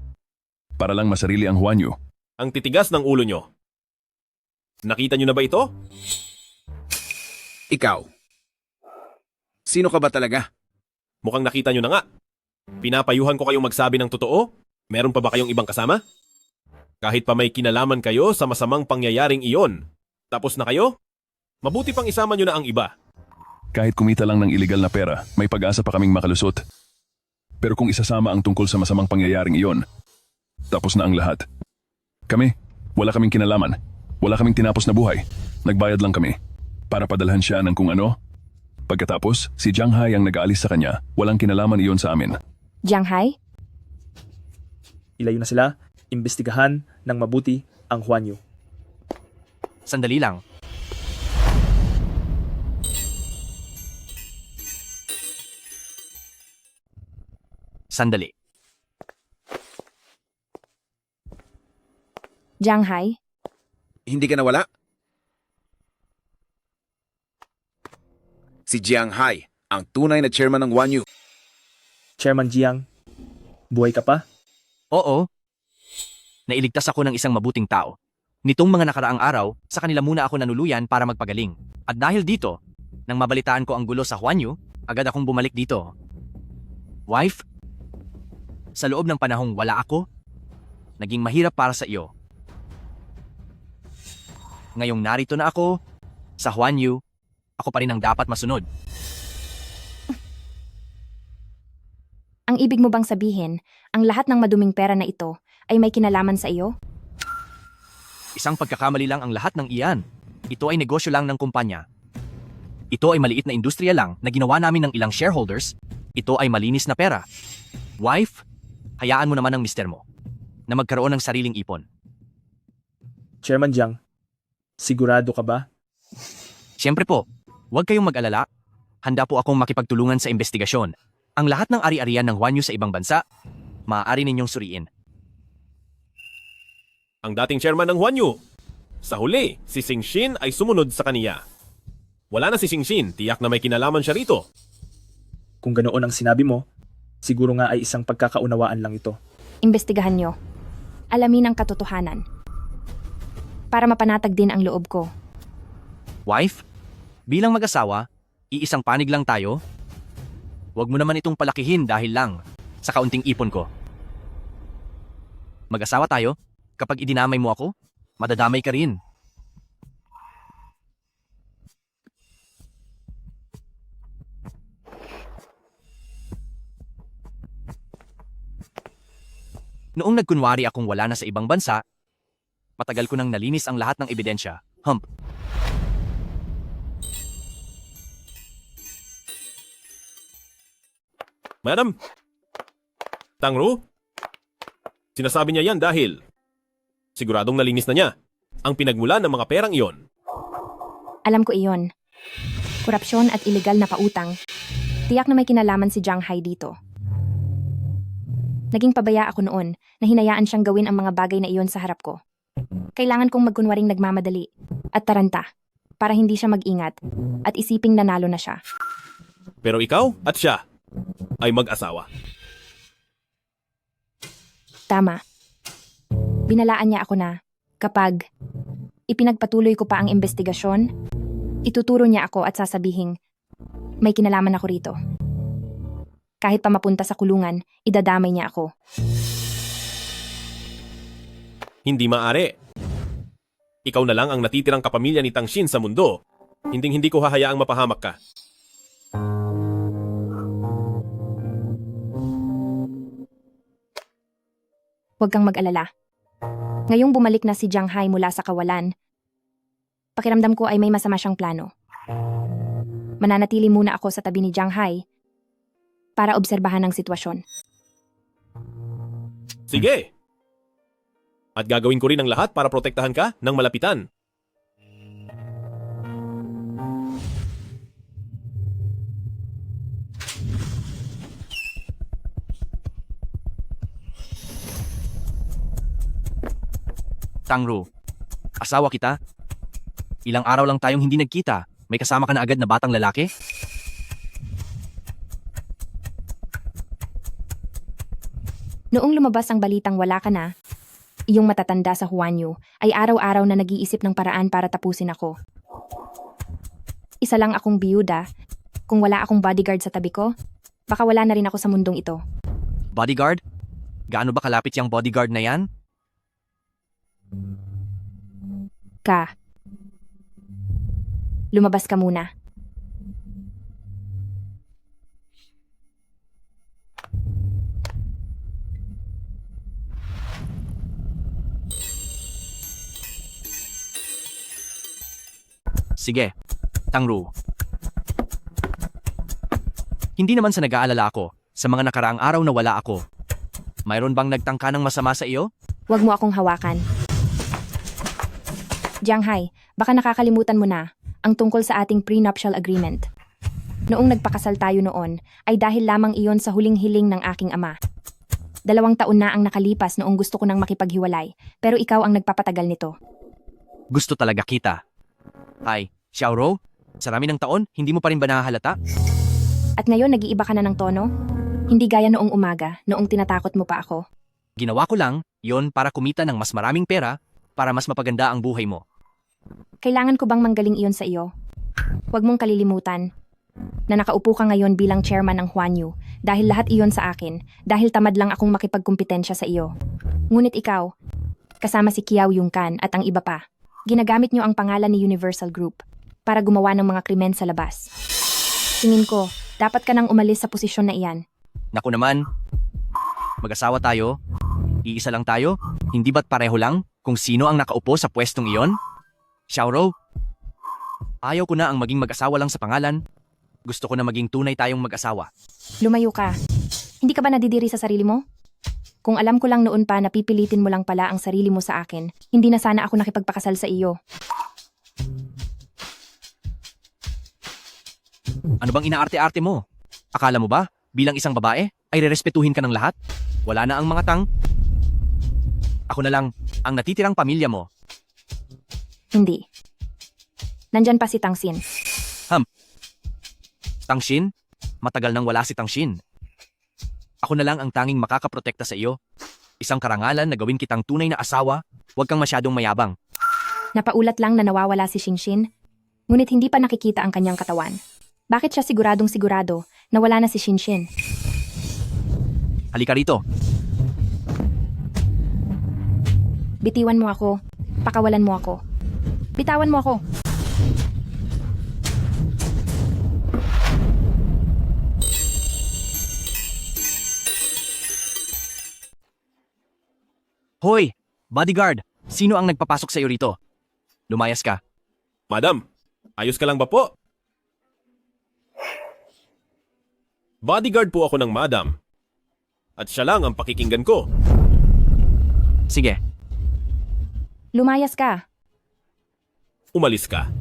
para lang masarili ang Huanyu. Ang titigas ng ulo nyo. Nakita nyo na ba ito? Ikaw. Sino ka ba talaga? Mukhang nakita nyo na nga. Pinapayuhan ko kayong magsabi ng totoo? Meron pa ba kayong ibang kasama? Kahit pa may kinalaman kayo sa masamang pangyayaring iyon. Tapos na kayo? Mabuti pang isama nyo na ang iba. Kahit kumita lang ng iligal na pera, may pag-asa pa kaming makalusot. Pero kung isasama ang tungkol sa masamang pangyayaring iyon, tapos na ang lahat. Kami, wala kaming kinalaman. Wala kaming tinapos na buhay. Nagbayad lang kami. Para padalhan siya ng kung ano. Pagkatapos, si Jiang Hai ang nag-aalis sa kanya. Walang kinalaman iyon sa amin. Jiang Hai? Ilayo na sila, imbestigahan ng mabuti ang Huanyu. Sandali lang. Sandali. Jiang Hai? Hindi ka nawala? Si Jiang Hai, ang tunay na chairman ng Huanyu. Chairman Jiang, buhay ka pa? Oo. Nailigtas ako ng isang mabuting tao. Nitong mga nakaraang araw, sa kanila muna ako nanuluyan para magpagaling. At dahil dito, nang mabalitaan ko ang gulo sa Huanyu, agad akong bumalik dito. Wife, sa loob ng panahong wala ako, naging mahirap para sa iyo. Ngayong narito na ako, sa Huanyu, ako pa rin ang dapat masunod. Ang ibig mo bang sabihin, ang lahat ng maduming pera na ito ay may kinalaman sa iyo? Isang pagkakamali lang ang lahat ng iyan. Ito ay negosyo lang ng kumpanya. Ito ay maliit na industriya lang na ginawa namin ng ilang shareholders. Ito ay malinis na pera. Wife, hayaan mo naman ang mister mo na magkaroon ng sariling ipon. Chairman Jiang, sigurado ka ba? Siyempre po, huwag kayong mag-alala. Handa po akong makipagtulungan sa investigasyon. Ang lahat ng ari-arian ng Huanyu sa ibang bansa, maaari ninyong suriin. Ang dating chairman ng Huanyu. Sa huli, si Xingxin ay sumunod sa kaniya. Wala na si Xingxin, tiyak na may kinalaman siya rito. Kung ganoon ang sinabi mo, siguro nga ay isang pagkakaunawaan lang ito. Imbestigahan nyo. Alamin ang katotohanan. Para mapanatag din ang loob ko. Wife, bilang mag-asawa, iisang panig lang tayo. Huwag mo naman itong palakihin dahil lang sa kaunting ipon ko. Mag-asawa tayo, kapag idinamay mo ako, madadamay ka rin. Noong nagkunwari akong wala na sa ibang bansa, matagal ko nang nalinis ang lahat ng ebidensya. Madam? Tangru? Sinasabi niya yan dahil siguradong nalinis na niya ang pinagmulan ng mga perang iyon. Alam ko iyon. Korupsyon at iligal na pautang. Tiyak na may kinalaman si Jiang Hai dito. Naging pabaya ako noon na hinayaan siyang gawin ang mga bagay na iyon sa harap ko. Kailangan kong magkunwaring nagmamadali at taranta para hindi siya mag-ingat at isiping nanalo na siya. Pero ikaw at siya ay mag-asawa. Tama. Binalaan niya ako na kapag ipinagpatuloy ko pa ang investigasyon, ituturo niya ako at sasabihing may kinalaman ako rito. Kahit pa mapunta sa kulungan, idadamay niya ako. Hindi maaari. Ikaw na lang ang natitirang kapamilya ni Tangshin sa mundo. Hindi ko hahayaang mapahamak ka. Huwag kang mag-alala. Ngayong bumalik na si Jiang Hai mula sa kawalan, pakiramdam ko ay may masama siyang plano. Mananatili muna ako sa tabi ni Jiang Hai para obserbahan ang sitwasyon. Sige! At gagawin ko rin ang lahat para protektahan ka ng malapitan. Tangru, asawa kita? Ilang araw lang tayong hindi nagkita. May kasama ka na agad na batang lalaki? Noong lumabas ang balitang wala ka na, iyong matatanda sa Huanyo, ay araw-araw na nag-iisip ng paraan para tapusin ako. Isa lang akong biyuda. Kung wala akong bodyguard sa tabi ko, baka wala na rin ako sa mundong ito. Bodyguard? Gaano ba kalapit yung bodyguard na yan? Lumabas ka muna. Sige, Tangru. Hindi naman sa nag-aalala ako sa mga nakaraang araw na wala ako. Mayroon bang nagtangka ng masama sa iyo? Huwag mo akong hawakan. Jianghai, baka nakakalimutan mo na ang tungkol sa ating prenuptial agreement. Noong nagpakasal tayo noon, ay dahil lamang iyon sa huling hiling ng aking ama. 2 taon na ang nakalipas noong gusto ko nang makipaghiwalay, pero ikaw ang nagpapatagal nito. Gusto talaga kita. Ay, Xiaoro, sa rami ng taon, hindi mo pa rin ba nahahalata? At ngayon nag-iiba ka na ng tono? Hindi gaya noong umaga, noong tinatakot mo pa ako. Ginawa ko lang, yon para kumita ng mas maraming pera, para mas mapaganda ang buhay mo. Kailangan ko bang manggaling iyon sa iyo? Huwag mong kalilimutan na nakaupo ka ngayon bilang chairman ng Huanyu dahil lahat iyon sa akin, dahil tamad lang akong makipagkumpetensya sa iyo. Ngunit ikaw, kasama si Kiao Yungkan at ang iba pa, ginagamit niyo ang pangalan ni Universal Group para gumawa ng mga krimen sa labas. Tingin ko, dapat ka nang umalis sa posisyon na iyan. Naku naman, mag-asawa tayo, iisa lang tayo, hindi ba't pareho lang kung sino ang nakaupo sa pwestong iyon? Xiaoro, ayaw ko na ang maging mag-asawa lang sa pangalan. Gusto ko na maging tunay tayong mag-asawa. Lumayo ka. Hindi ka ba nadidiri sa sarili mo? Kung alam ko lang noon pa na pipilitin mo lang pala ang sarili mo sa akin, hindi na sana ako nakipagpakasal sa iyo. Ano bang inaarte-arte mo? Akala mo ba, bilang isang babae, ay rerespetuhin ka ng lahat? Wala na ang mga tang. Ako na lang, ang natitirang pamilya mo. Hindi. Nandyan pa si Tangxin. Tangxin? Matagal nang wala si Tangxin. Ako na lang ang tanging makakaprotekta sa iyo. Isang karangalan na gawin kitang tunay na asawa, huwag kang masyadong mayabang. Napaulat lang na nawawala si Xinxin, ngunit hindi pa nakikita ang kanyang katawan. Bakit siya siguradong sigurado na wala na si Xinxin? Halika rito. Bitiwan mo ako. Pakawalan mo ako. Bitawan mo ako. Hoy! Bodyguard! Sino ang nagpapasok sa iyo rito? Lumayas ka. Madam, ayos ka lang ba po? Bodyguard po ako ng madam. At siya lang ang pakikinggan ko. Sige. Lumayas ka. Umalis ka.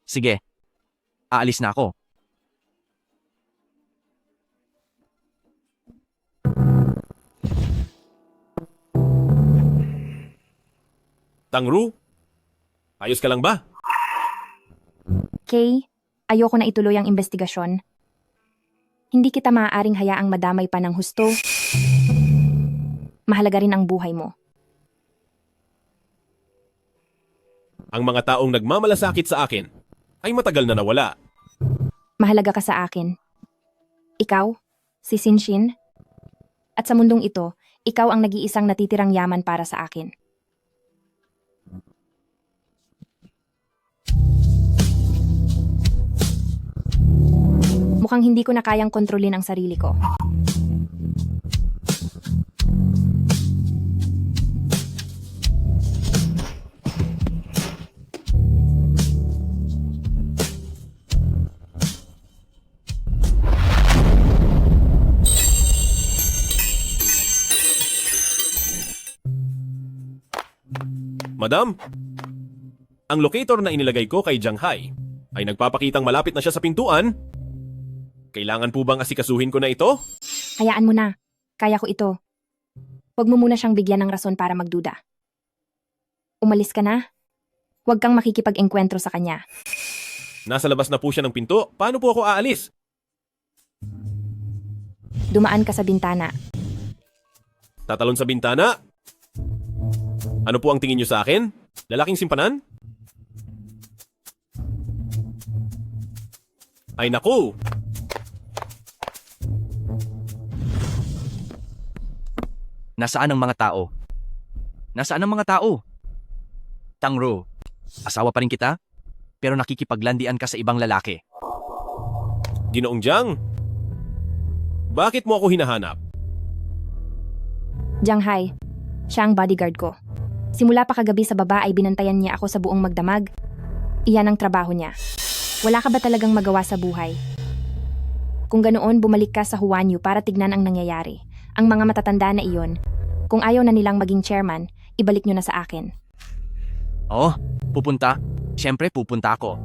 Sige. Aalis na ako. Tangru, ayos ka lang ba? Kay, ayoko na ituloy ang investigasyon. Hindi kita maaaring hayaang madamay pa ng husto. Mahalaga rin ang buhay mo. Ang mga taong nagmamalasakit sa akin ay matagal na nawala. Mahalaga ka sa akin. Ikaw, si Xinxin, at sa mundong ito, ikaw ang nag-iisang natitirang yaman para sa akin. Mukhang hindi ko na kayang kontrolin ang sarili ko. Madam, ang locator na inilagay ko kay Jianghai ay nagpapakitang malapit na siya sa pintuan. Kailangan po bang asikasuhin ko na ito? Hayaan mo na. Kaya ko ito. Huwag mo muna siyang bigyan ng rason para magduda. Umalis ka na. Huwag kang makikipag-engkwentro sa kanya. Nasa labas na po siya ng pinto. Paano po ako aalis? Dumaan ka sa bintana. Tatalon sa bintana? Ano po ang tingin niyo sa akin? Lalaking simpanan? Ay naku! Nasaan ang mga tao? Nasaan ang mga tao? Tangro, asawa pa rin kita, pero nakikipaglandian ka sa ibang lalaki. Ginoong Jiang, bakit mo ako hinahanap? Jianghai, siya ang bodyguard ko. Simula pa kagabi sa baba ay binantayan niya ako sa buong magdamag. Iyan ang trabaho niya. Wala ka ba talagang magawa sa buhay? Kung ganoon, bumalik ka sa Huanyu para tignan ang nangyayari. Ang mga matatanda na iyon, kung ayaw na nilang maging chairman, ibalik nyo na sa akin. Oh, pupunta? Siyempre pupunta ako.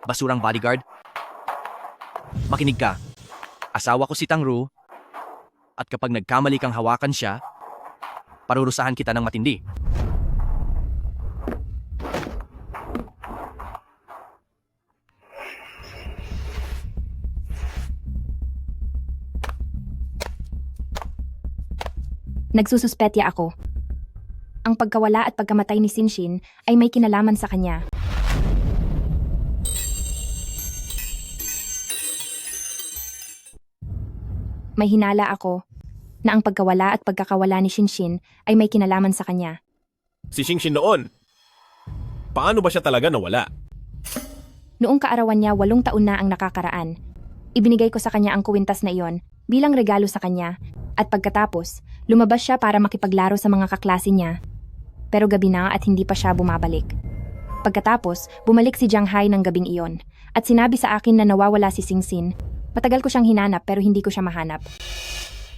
Basurang bodyguard? Makinig ka. Asawa ko si Tangru, at kapag nagkamali kang hawakan siya, parurusahan kita ng matindi. Nagsususpetya ako. Ang pagkawala at pagkamatay ni Sinshin ay may kinalaman sa kanya. May hinala ako na ang pagkawala at pagkakawala ni Sinshin ay may kinalaman sa kanya. Si Sinshin noon. Paano ba siya talaga nawala? Noong kaarawan niya 8 taon na ang nakakaraan. Ibinigay ko sa kanya ang kuwintas na iyon bilang regalo sa kanya at pagkatapos, lumabas siya para makipaglaro sa mga kaklase niya. Pero gabi na at hindi pa siya bumabalik. Pagkatapos, bumalik si Jianghai ng gabing iyon at sinabi sa akin na nawawala si Singsin. Matagal ko siyang hinanap pero hindi ko siya mahanap.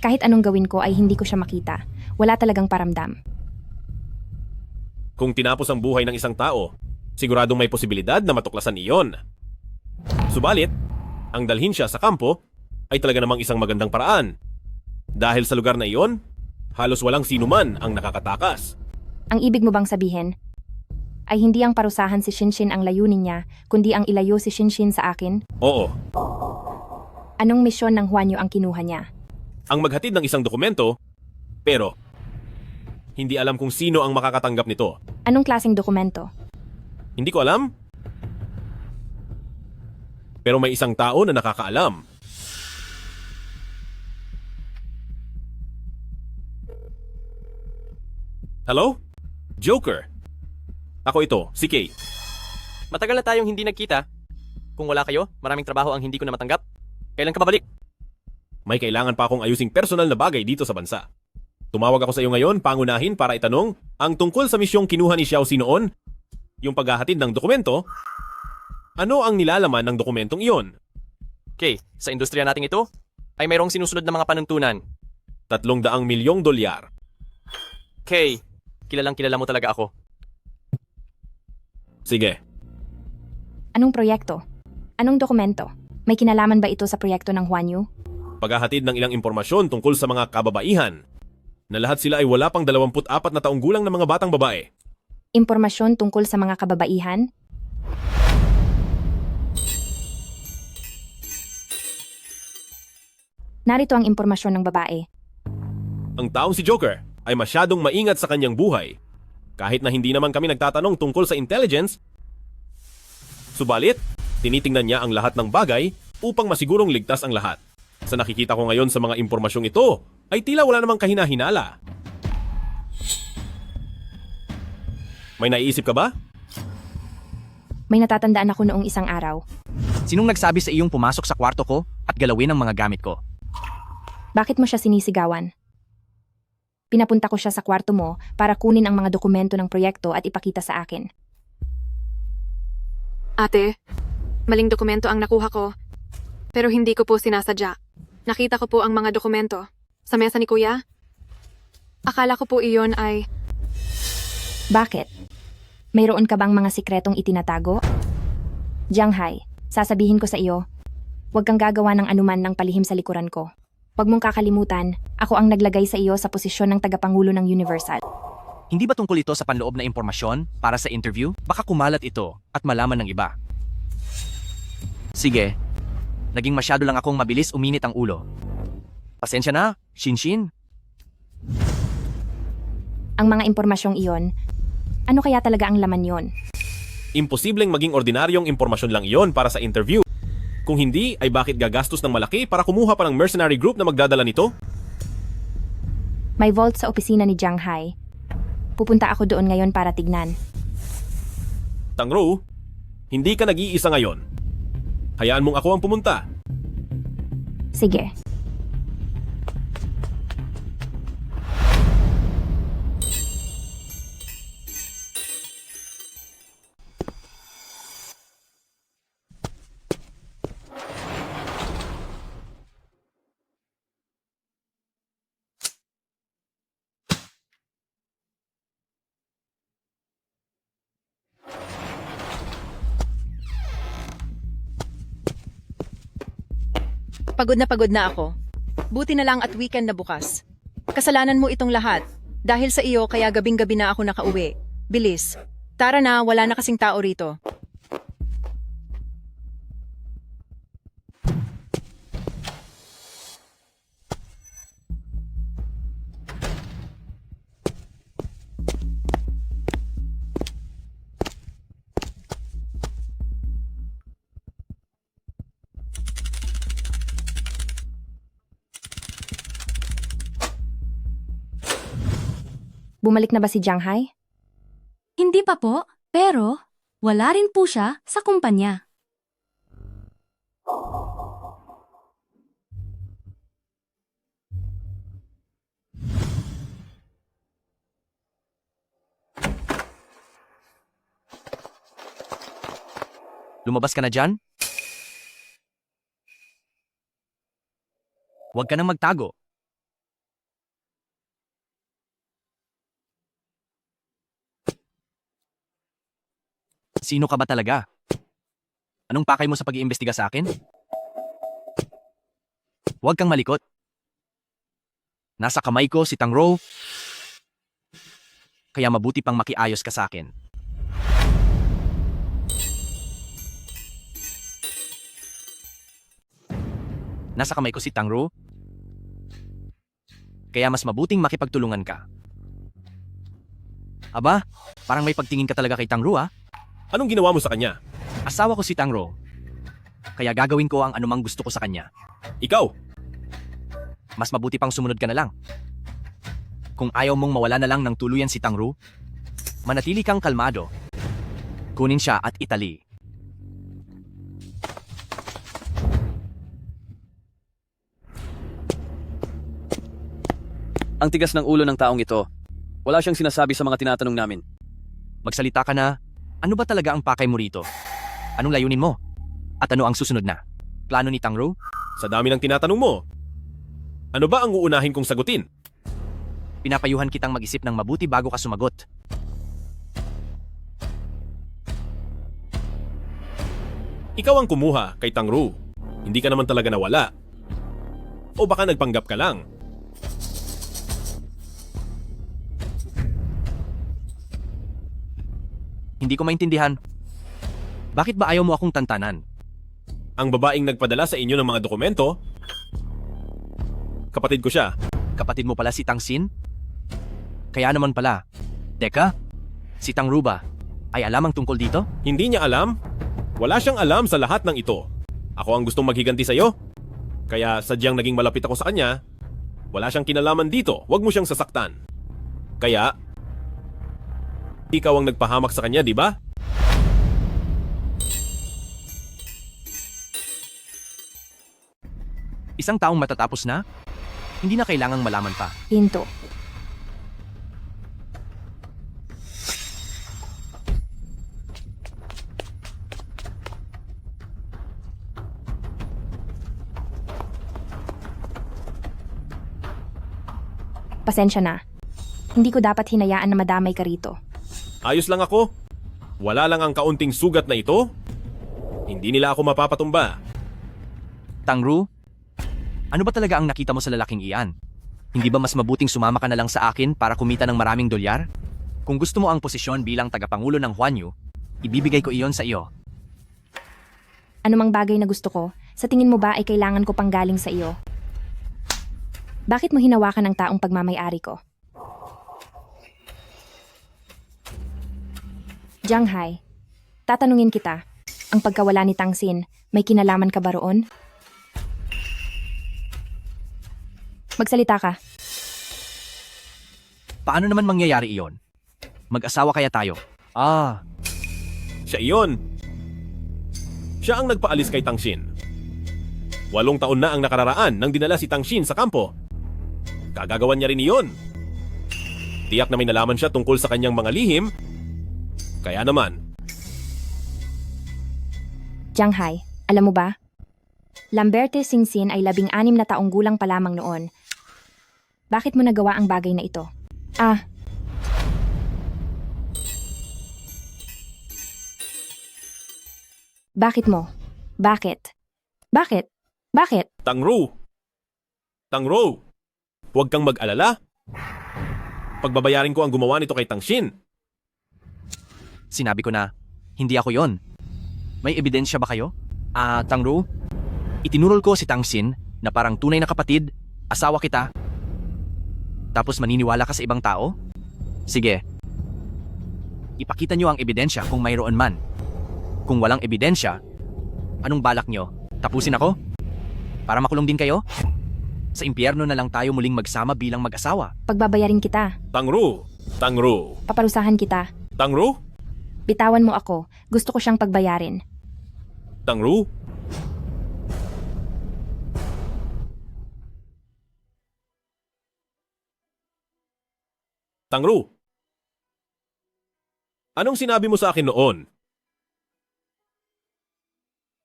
Kahit anong gawin ko ay hindi ko siya makita. Wala talagang paramdam. Kung tinapos ang buhay ng isang tao, siguradong may posibilidad na matuklasan iyon. Subalit, ang dalhin siya sa kampo ay talaga namang isang magandang paraan. Dahil sa lugar na iyon, halos walang sinuman ang nakakatakas. Ang ibig mo bang sabihin ay hindi ang parusahan si Shinshin ang layunin niya, kundi ang ilayo si Shinshin sa akin? Oo. Anong misyon ng Huanyu ang kinuha niya? Ang maghatid ng isang dokumento, pero hindi alam kung sino ang makakatanggap nito. Anong klaseng dokumento? Hindi ko alam. Pero may isang tao na nakakaalam. Hello? Joker. Ako ito, si Kay. Matagal na tayong hindi nagkita. Kung wala kayo, maraming trabaho ang hindi ko na matanggap. Kailan ka babalik? May kailangan pa akong ayusing personal na bagay dito sa bansa. Tumawag ako sa iyo ngayon pangunahin para itanong ang tungkol sa misyong kinuha ni Xiaoxi noon, yung paghahatid ng dokumento. Ano ang nilalaman ng dokumentong iyon? Okay, sa industriya nating ito, ay mayroong sinusunod na mga panuntunan. $300 milyong. Okay, kilalang kilala mo talaga ako. Sige. Anong proyekto? Anong dokumento? May kinalaman ba ito sa proyekto ng Huanyu? Paghahatid ng ilang impormasyon tungkol sa mga kababaihan, na lahat sila ay wala pang 24 na taong gulang na mga batang babae. Impormasyon tungkol sa mga kababaihan? Narito ang impormasyon ng babae. Ang taong si Joker ay masyadong maingat sa kanyang buhay. Kahit na hindi naman kami nagtatanong tungkol sa intelligence, subalit, tinitingnan niya ang lahat ng bagay upang masigurong ligtas ang lahat. Sa nakikita ko ngayon sa mga impormasyong ito, ay tila wala namang kahina-hinala. May naiisip ka ba? May natatandaan ako noong isang araw. Sinong nagsabi sa iyong pumasok sa kwarto ko at galawin ang mga gamit ko? Bakit mo siya sinisigawan? Pinapunta ko siya sa kwarto mo para kunin ang mga dokumento ng proyekto at ipakita sa akin. Ate, maling dokumento ang nakuha ko. Pero hindi ko po sinasadya. Nakita ko po ang mga dokumento. Sa mesa ni Kuya. Akala ko po iyon ay... Bakit? Mayroon ka bang mga sikretong itinatago? Jianghai, sasabihin ko sa iyo, huwag kang gagawa ng anuman ng palihim sa likuran ko. Huwag mong kakalimutan, ako ang naglagay sa iyo sa posisyon ng tagapangulo ng Universal. Hindi ba tungkol ito sa panloob na impormasyon para sa interview? Baka kumalat ito at malaman ng iba. Sige, naging masyado lang akong mabilis uminit ang ulo. Pasensya na, Shinshin. ang mga impormasyong iyon. Ano kaya talaga ang laman yon? Imposibleng maging ordinaryong impormasyon lang iyon para sa interview. Kung hindi, ay bakit gagastos ng malaki para kumuha pa ng mercenary group na magdadala nito? May vault sa opisina ni Jiang Hai. Pupunta ako doon ngayon para tignan. Tangro, hindi ka nag-iisa ngayon. Hayaan mong ako ang pumunta. Sige. Pagod na ako. Buti na lang at weekend na bukas. Kasalanan mo itong lahat. Dahil sa iyo kaya gabing-gabi na ako nakauwi. Bilis. Tara na, wala na kasing tao rito. Bumalik na ba si Jiang Hai? Hindi pa po, pero wala rin po siya sa kumpanya. Lumabas ka na dyan? Huwag ka nang magtago. Sino ka ba talaga? Anong pakay mo sa pag-iimbestiga sa akin? Huwag kang malikot. Nasa kamay ko si Tangro. Kaya mabuti pang makiayos ka sa akin. Nasa kamay ko si Tangro. Kaya mas mabuting makipagtulungan ka. Aba, parang may pagtingin ka talaga kay Tangro ah. Anong ginawa mo sa kanya? Asawa ko si Tangro. Kaya gagawin ko ang anumang gusto ko sa kanya. Ikaw? Mas mabuti pang sumunod ka na lang. Kung ayaw mong mawala na lang ng tuluyan si Tangro, manatili kang kalmado. Kunin siya at itali. Ang tigas ng ulo ng taong ito. Wala siyang sinasabi sa mga tinatanong namin. Magsalita ka na. Ano ba talaga ang pakay mo rito? Anong layunin mo? At ano ang susunod na? Plano ni Tangro? Sa dami ng tinatanong mo, ano ba ang uunahin kong sagutin? Pinapayuhan kitang mag-isip ng mabuti bago ka sumagot. Ikaw ang kumuha kay Tangro. Hindi ka naman talaga nawala. O baka nagpanggap ka lang? Hindi ko maintindihan. Bakit ba ayaw mo akong tantanan? Ang babaeng nagpadala sa inyo ng mga dokumento, kapatid ko siya. Kapatid mo pala si Tangsin? Kaya naman pala. Teka, si Tangro ba ay alam ang tungkol dito? Hindi niya alam. Wala siyang alam sa lahat ng ito. Ako ang gustong maghiganti sa'yo. Kaya sadyang naging malapit ako sa kanya. Wala siyang kinalaman dito. Huwag mo siyang sasaktan. Kaya, ikaw ang nagpahamak sa kanya, di ba? Isang taong matatapos na? Hindi na kailangang malaman pa. Hinto. Pasensya na. Hindi ko dapat hinayaan na madamay ka rito. Ayos lang ako. Wala lang ang kaunting sugat na ito. Hindi nila ako mapapatumba. Tangro, ano ba talaga ang nakita mo sa lalaking iyan? Hindi ba mas mabuting sumama ka na lang sa akin para kumita ng maraming dolyar? Kung gusto mo ang posisyon bilang tagapangulo ng Huanyu, ibibigay ko iyon sa iyo. Anumang bagay na gusto ko, sa tingin mo ba ay kailangan ko pang galing sa iyo? Bakit mo hinawakan ang taong pagmamay-ari ko? Jianghai, tatanungin kita, ang pagkawala ni Tangsin, may kinalaman ka ba roon? Magsalita ka. Paano naman mangyayari iyon? Mag-asawa kaya tayo? Siya iyon. Siya ang nagpaalis kay Tangshin. 8 taon na ang nakararaan nang dinala si Tangshin sa kampo. Kagagawan niya rin iyon. Tiyak na may nalaman siya tungkol sa kanyang mga lihim. Kaya naman, Jianghai, alam mo ba? Lamberte Singsin ay 16 na taong gulang pa lamang noon. Bakit mo nagawa ang bagay na ito? Bakit mo? Bakit? Bakit? Bakit? Tangro! Tangro! Huwag kang mag-alala. Pagbabayarin ko ang gumawa nito kay Tangshin. Sinabi ko na, hindi ako yon. May ebidensya ba kayo? Tangru, itinurol ko si Tangsin na parang tunay na kapatid, asawa kita. Tapos maniniwala ka sa ibang tao? Sige. Ipakita nyo ang ebidensya kung mayroon man. Kung walang ebidensya, anong balak nyo? Tapusin ako? Para makulong din kayo? Sa impyerno na lang tayo muling magsama bilang mag-asawa. Pagbabayarin kita. Tangro! Tangro! Paparusahan kita. Tangro? Bitawan mo ako. Gusto ko siyang pagbayarin. Tangro? Tangro? Anong sinabi mo sa akin noon?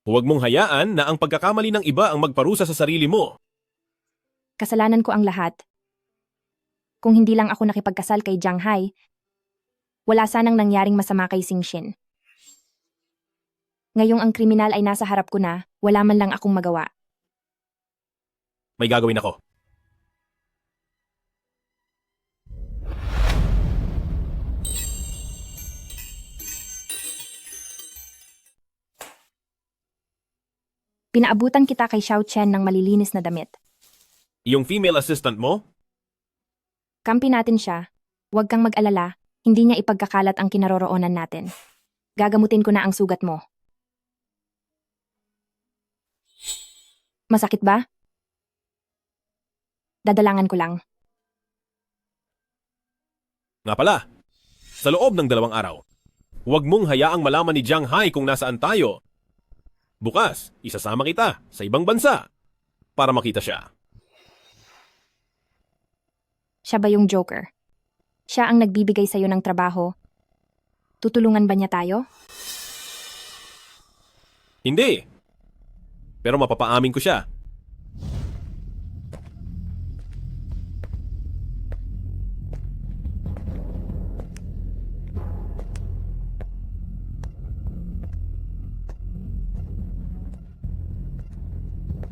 Huwag mong hayaan na ang pagkakamali ng iba ang magparusa sa sarili mo. Kasalanan ko ang lahat. Kung hindi lang ako nakipagkasal kay Jianghai, wala sanang nangyaring masama kay Singsin. Ngayong ang kriminal ay nasa harap ko na, wala man lang akong magawa. May gagawin ako. Pinaabutan kita kay Xiao Chen ng malilinis na damit. Yung female assistant mo? Kampi natin siya. Huwag kang mag-alala, hindi niya ipagkakalat ang kinaroroonan natin. Gagamutin ko na ang sugat mo. Masakit ba? Dadalangan ko lang. Nga pala, sa loob ng 2 araw, huwag mong hayaang malaman ni Jianghai kung nasaan tayo. Bukas, isasama kita sa ibang bansa para makita siya. Siya ba yung Joker? Siya ang nagbibigay sa'yo ng trabaho. Tutulungan ba niya tayo? Hindi. Pero mapapaamin ko siya.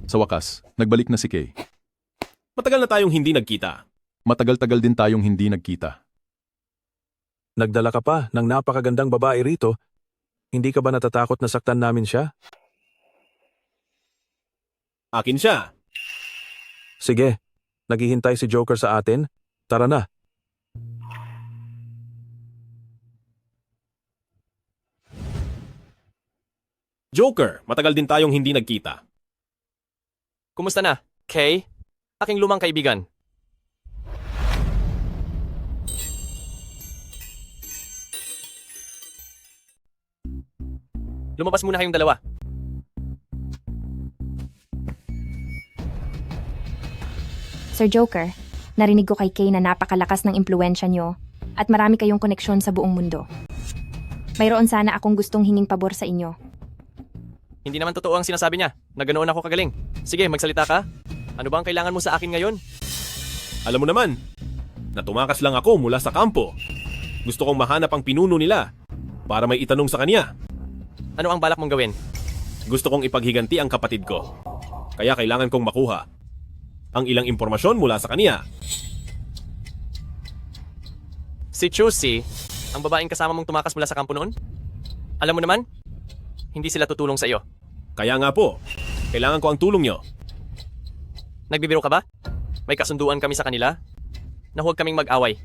Sa wakas, nagbalik na si Kay. Matagal na tayong hindi nagkita. Matagal-tagal din tayong hindi nagkita. Nagdala ka pa ng napakagandang babae rito. Hindi ka ba natatakot na saktan namin siya? Akin siya. Sige, naghihintay si Joker sa atin. Tara na. Joker, matagal din tayong hindi nagkita. Kumusta na, Kay? Aking lumang kaibigan. Lumabas muna kayong dalawa. Sir Joker, narinig ko kay Kay na napakalakas ng impluensya niyo at marami kayong koneksyon sa buong mundo. Mayroon sana akong gustong hinging pabor sa inyo. Hindi naman totoo ang sinasabi niya na ganoon ako kagaling. Sige, magsalita ka. Ano ba ang kailangan mo sa akin ngayon? Alam mo naman, na tumakas lang ako mula sa kampo. Gusto kong mahanap ang pinuno nila para may itanong sa kanya. Ano ang balak mong gawin? Gusto kong ipaghiganti ang kapatid ko. Kaya kailangan kong makuha ang ilang impormasyon mula sa kanya. Si Chusi, ang babaeng kasama mong tumakas mula sa kampo noon? Alam mo naman, hindi sila tutulong sa iyo. Kaya nga po, kailangan ko ang tulong nyo. Nagbibiro ka ba? May kasunduan kami sa kanila na huwag kaming mag-away.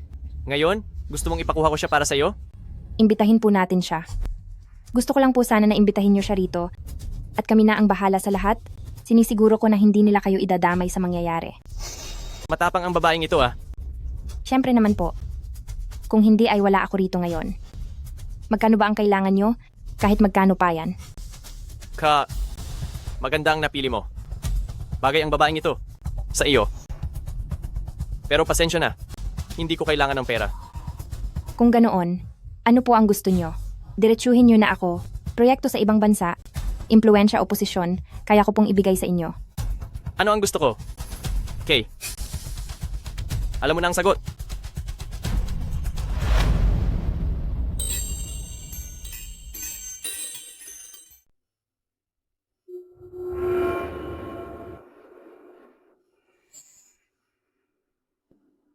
Ngayon, gusto mong ipakuha ko siya para sa iyo? imbitahin po natin siya. Gusto ko lang po sana na imbitahin niyo siya rito. At kami na ang bahala sa lahat. Sinisiguro ko na hindi nila kayo idadamay sa mangyayari. Matapang ang babaeng ito ah. Siyempre naman po. Kung hindi ay wala ako rito ngayon. Magkano ba ang kailangan nyo? Kahit magkano pa yan. Maganda ang napili mo. Bagay ang babaeng ito. Sa iyo. Pero pasensya na. Hindi ko kailangan ng pera. Kung ganoon, ano po ang gusto nyo? Diretsuhin nyo na ako. Proyekto sa ibang bansa. Impluensya o posisyon. Kaya ko pong ibigay sa inyo. Ano ang gusto ko? Kay. Alam mo na ang sagot.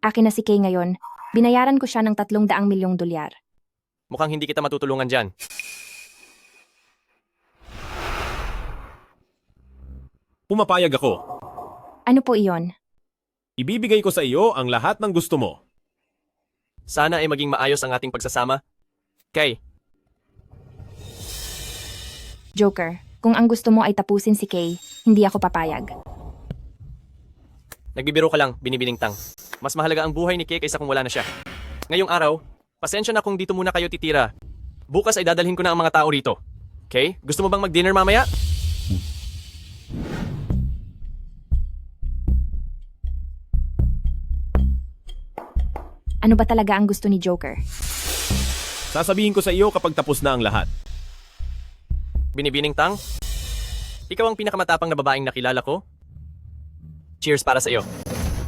Akin na si Kay ngayon. Binayaran ko siya ng 300 milyong dolyar. Mukhang hindi kita matutulungan dyan. Pumapayag ako. Ano po iyon? Ibibigay ko sa iyo ang lahat ng gusto mo. Sana ay maging maayos ang ating pagsasama. Kay. Joker, kung ang gusto mo ay tapusin si Kay, hindi ako papayag. Nagbibiro ka lang, binibining tang. Mas mahalaga ang buhay ni Kay kaysa kung wala na siya. Ngayong araw, pasensya na kung dito muna kayo titira. Bukas ay dadalhin ko na ang mga tao rito. Kay, gusto mo bang mag-dinner mamaya? Ano ba talaga ang gusto ni Joker? Sasabihin ko sa iyo kapag tapos na ang lahat. Binibining tang? Ikaw ang pinakamatapang na babaeng nakilala ko? Cheers para sa iyo.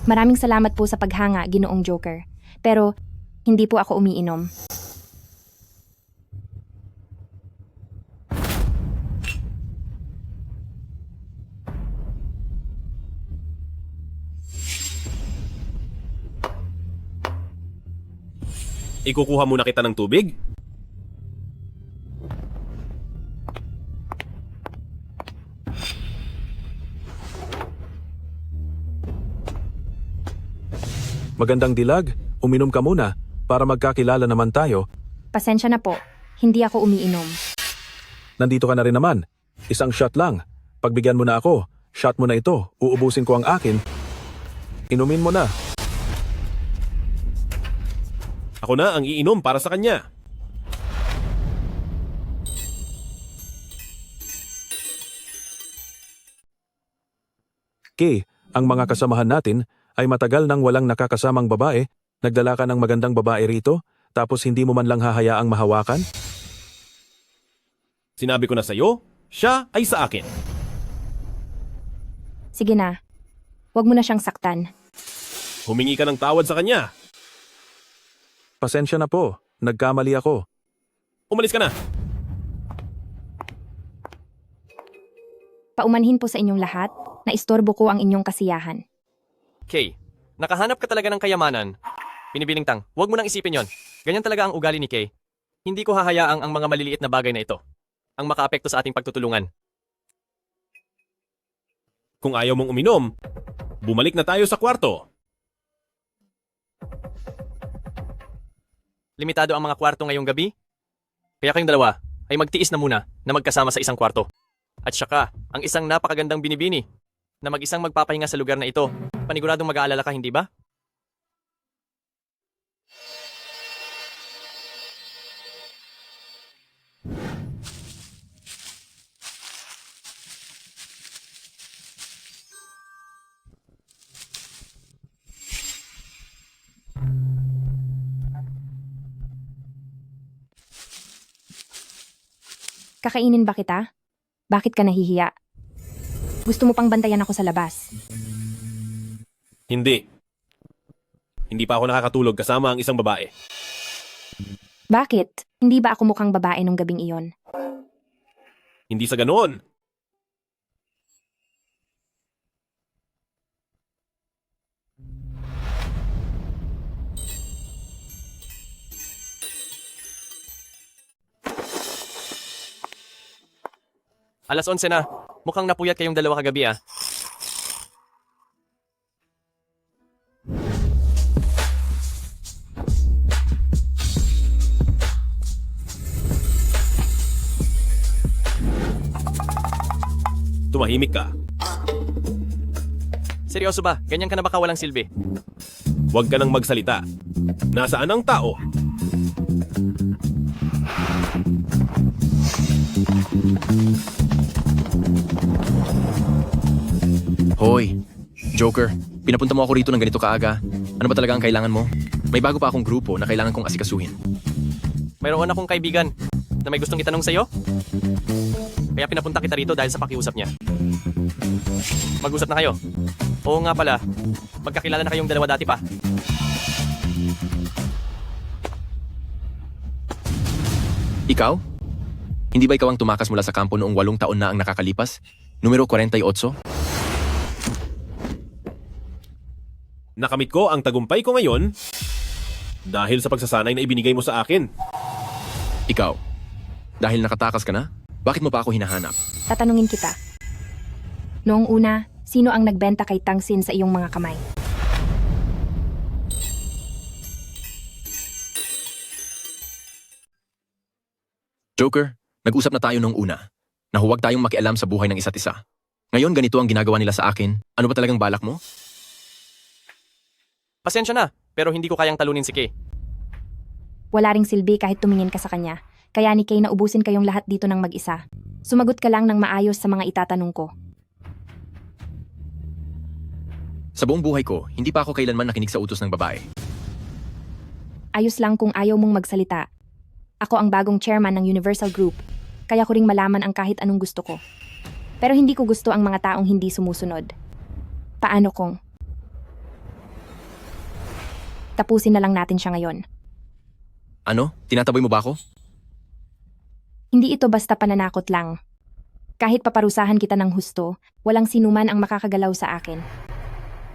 Maraming salamat po sa paghanga, Ginoong Joker. Pero, hindi po ako umiinom. Ikukuha muna kita ng tubig? Magandang dilag, uminom ka muna para magkakilala naman tayo. Pasensya na po, hindi ako umiinom. Nandito ka na rin naman. Isang shot lang. Pagbigyan mo na ako, shot mo na ito, uubusin ko ang akin. Inumin mo na. Ako na ang iinom para sa kanya. Kay, ang mga kasamahan natin ay matagal nang walang nakakasamang babae, nagdala ka ng magandang babae rito, tapos hindi mo man lang hahayaang mahawakan? Sinabi ko na sa iyo, siya ay sa akin. Sige na, huwag mo na siyang saktan. Humingi ka ng tawad sa kanya. Pasensya na po, nagkamali ako. Umalis ka na. Paumanhin po sa inyong lahat, na istorbo ko ang inyong kasiyahan. Kay, nakahanap ka talaga ng kayamanan. Binibining tang, huwag mo nang isipin yon. Ganyan talaga ang ugali ni Kay. Hindi ko hahayaang ang mga maliliit na bagay na ito ang makaapekto sa ating pagtutulungan. Kung ayaw mong uminom, bumalik na tayo sa kwarto. Limitado ang mga kwarto ngayong gabi. Kaya kayong dalawa ay magtiis na muna na magkasama sa isang kwarto. At saka, ang isang napakagandang binibini na mag-isang magpapahinga sa lugar na ito. Paniguradong mag-aalala ka, hindi ba? Kakainin ba kita? Bakit ka nahihiya? Gusto mo pang bantayan ako sa labas? Hindi. Hindi pa ako nakakatulog kasama ang isang babae. Bakit? Hindi ba ako mukhang babae nung gabing iyon? Hindi sa ganoon. Alas 11 na. Mukhang napuyat kayong dalawa kagabi ah. Tumahimik ka. Seryoso ba? Ganyan ka na baka walang silbi? Huwag ka nang magsalita. Nasaan ang tao? Hoy, Joker, pinapunta mo ako rito ng ganito kaaga. Ano ba talaga ang kailangan mo? May bago pa akong grupo na kailangan kong asikasuhin. Mayroon akong kaibigan na may gustong itanong sa'yo. Kaya pinapunta kita rito dahil sa pakiusap niya. Mag-usap na kayo. Oo nga pala, magkakilala na kayong dalawa dati pa. Ikaw? Hindi ba ikaw ang tumakas mula sa kampo noong 8 taon na ang nakakalipas? Numero 48? Nakamit ko ang tagumpay ko ngayon dahil sa pagsasanay na ibinigay mo sa akin. Ikaw, dahil nakatakas ka na, bakit mo pa ako hinahanap? Tatanungin kita. Noong una, sino ang nagbenta kay Tangsin sa iyong mga kamay? Joker, nag-usap na tayo nung una na huwag tayong makialam sa buhay ng isa't isa. Ngayon ganito ang ginagawa nila sa akin. Ano ba talagang balak mo? Pasensya na, pero hindi ko kayang talunin si Kay. Wala ring silbi kahit tumingin ka sa kanya. Kaya ni Kay na ubusin kayong lahat dito ng mag-isa. Sumagot ka lang ng maayos sa mga itatanong ko. Sa buong buhay ko, hindi pa ako kailanman nakinig sa utos ng babae. Ayos lang kung ayaw mong magsalita. Ako ang bagong chairman ng Universal Group, kaya ko ring malaman ang kahit anong gusto ko. Pero hindi ko gusto ang mga taong hindi sumusunod. Paano kung tapusin na lang natin siya ngayon? Ano? Tinataboy mo ba ako? Hindi ito basta pananakot lang. Kahit paparusahan kita ng husto, walang sinuman ang makakagalaw sa akin.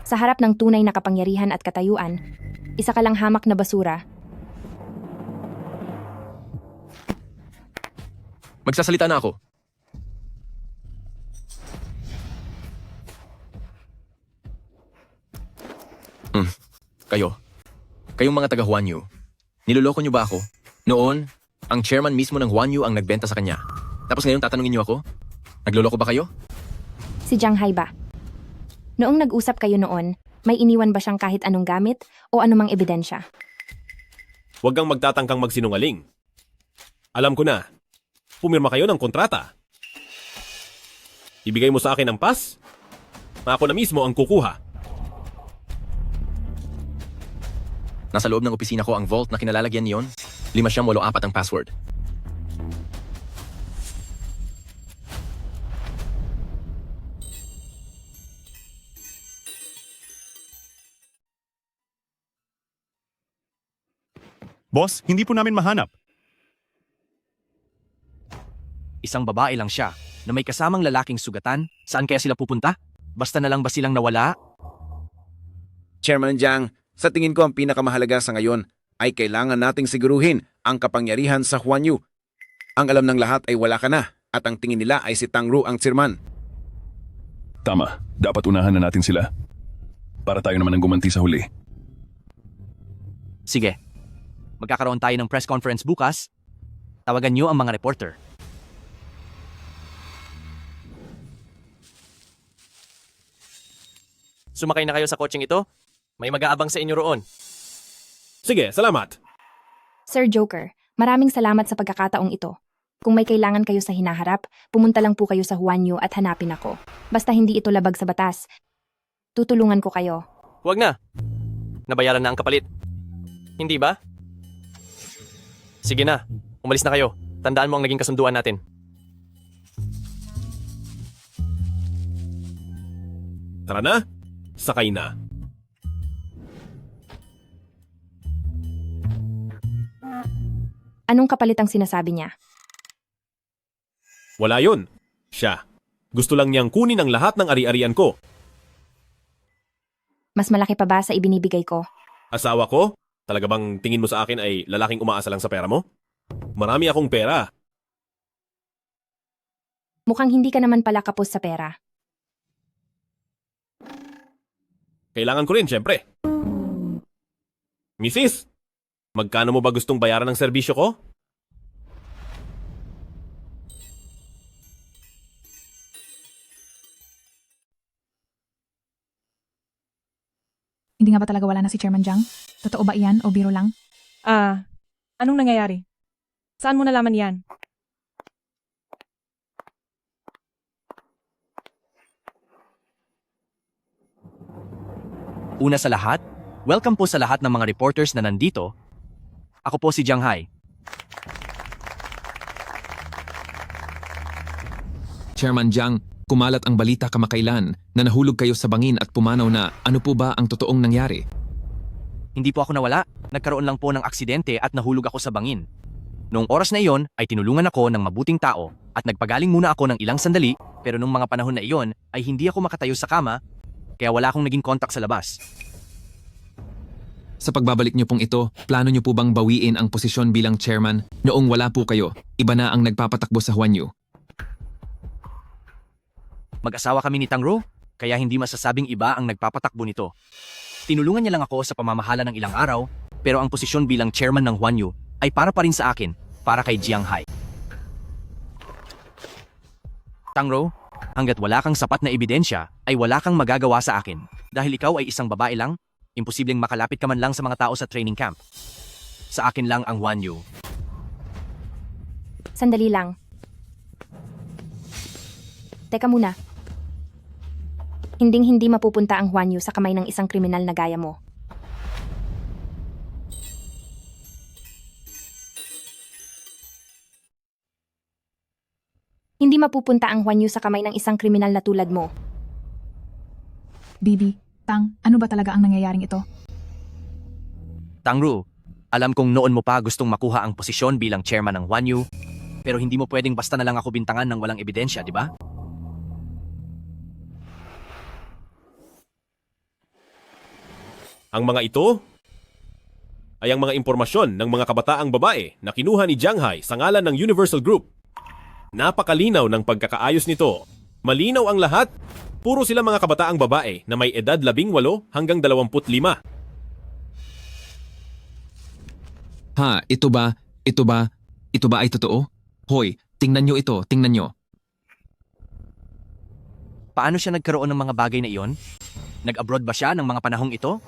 Sa harap ng tunay na kapangyarihan at katayuan, isa ka lang hamak na basura. Magsasalita na ako. Kayong mga taga Huanyu, niloloko niyo ba ako? Noon, ang chairman mismo ng Huanyu ang nagbenta sa kanya. Tapos ngayon tatanungin niyo ako? Nagloloko ba kayo? Si Jianghai ba? Noong nag-usap kayo noon, may iniwan ba siyang kahit anong gamit o anumang ebidensya? Huwag kang magtatangkang magsinungaling. Alam ko na. Pumirma kayo ng kontrata. Ibigay mo sa akin ang pass? Ako na mismo ang kukuha. Nasa loob ng opisina ko ang vault na kinalalagyan niyon. 584 ang password. Boss, hindi po namin mahanap. Isang babae lang siya na may kasamang lalaking sugatan. Saan kaya sila pupunta? Basta na lang ba silang nawala? Chairman Jiang, sa tingin ko ang pinakamahalaga sa ngayon ay kailangan nating siguruhin ang kapangyarihan sa Huanyu. Ang alam ng lahat ay wala ka na at ang tingin nila ay si Tangru ang chairman. Tama, dapat unahan na natin sila. Para tayo naman ang gumanti sa huli. Sige. Magkakaroon tayo ng press conference bukas. Tawagan niyo ang mga reporter. Sumakay na kayo sa kotseng ito? May mag-aabang sa inyo roon. Sige, salamat. Sir Joker, maraming salamat sa pagkakataong ito. Kung may kailangan kayo sa hinaharap, pumunta lang po kayo sa Huanyu at hanapin ako. Basta hindi ito labag sa batas. Tutulungan ko kayo. Huwag na. Nabayaran na ang kapalit. Hindi ba? Sige na, umalis na kayo. Tandaan mo ang naging kasunduan natin. Tara na, sakay na. Anong kapalit ang sinasabi niya? Wala yun. Siya. Gusto lang niyang kunin ang lahat ng ari-arian ko. Mas malaki pa ba sa ibinibigay ko? Asawa ko? Talaga bang tingin mo sa akin ay lalaking umaasa lang sa pera mo? Marami akong pera. Mukhang hindi ka naman pala kapos sa pera. Kailangan ko rin, syempre. Mrs., magkano mo ba gustong bayaran ng serbisyo ko? Hindi nga ba talaga wala na si Chairman Jiang? Totoo ba iyan o biro lang? Anong nangyayari? Saan mo nalaman yan? Una sa lahat, welcome po sa lahat ng mga reporters na nandito. Ako po si Jiang Hai. Chairman Jiang, kumalat ang balita kamakailan na nahulog kayo sa bangin at pumanaw na ano po ba ang totoong nangyari? Hindi po ako nawala. Nagkaroon lang po ng aksidente at nahulog ako sa bangin. Noong oras na iyon ay tinulungan ako ng mabuting tao at nagpagaling muna ako ng ilang sandali, pero nung mga panahon na iyon ay hindi ako makatayo sa kama kaya wala akong naging kontak sa labas. Sa pagbabalik niyo pong ito, plano niyo po bang bawiin ang posisyon bilang chairman noong wala po kayo? Iba na ang nagpapatakbo sa Huanyu. Mag-asawa kami ni Tangro, kaya hindi masasabing iba ang nagpapatakbo nito. Tinulungan niya lang ako sa pamamahala ng ilang araw, pero ang posisyon bilang chairman ng Huanyu ay para pa rin sa akin, para kay Jiang Hai. Tangro, hanggat wala kang sapat na ebidensya, ay wala kang magagawa sa akin. Dahil ikaw ay isang babae lang, imposibleng makalapit ka man lang sa mga tao sa training camp. Sa akin lang ang Huanyu. Sandali lang. Teka muna. Hinding-hindi mapupunta ang Huanyu sa kamay ng isang kriminal na gaya mo. Hindi mapupunta ang Huanyu sa kamay ng isang kriminal na tulad mo. Bibi, Tang, ano ba talaga ang nangyayaring ito? Tangru, alam kong noon mo pa gustong makuha ang posisyon bilang chairman ng Huanyu, pero hindi mo pwedeng basta na lang ako bintangan ng walang ebidensya, di ba? Ang mga ito ay ang mga impormasyon ng mga kabataang babae na kinuha ni Jiang Hai sa ngalan ng Universal Group. Napakalinaw ng pagkakaayos nito. Malinaw ang lahat. Puro sila mga kabataang babae na may edad 18 hanggang 25. Ha, ito ba ay totoo? Hoy, tingnan nyo ito, tingnan nyo. Paano siya nagkaroon ng mga bagay na iyon? Nag-abroad ba siya ng mga panahong ito?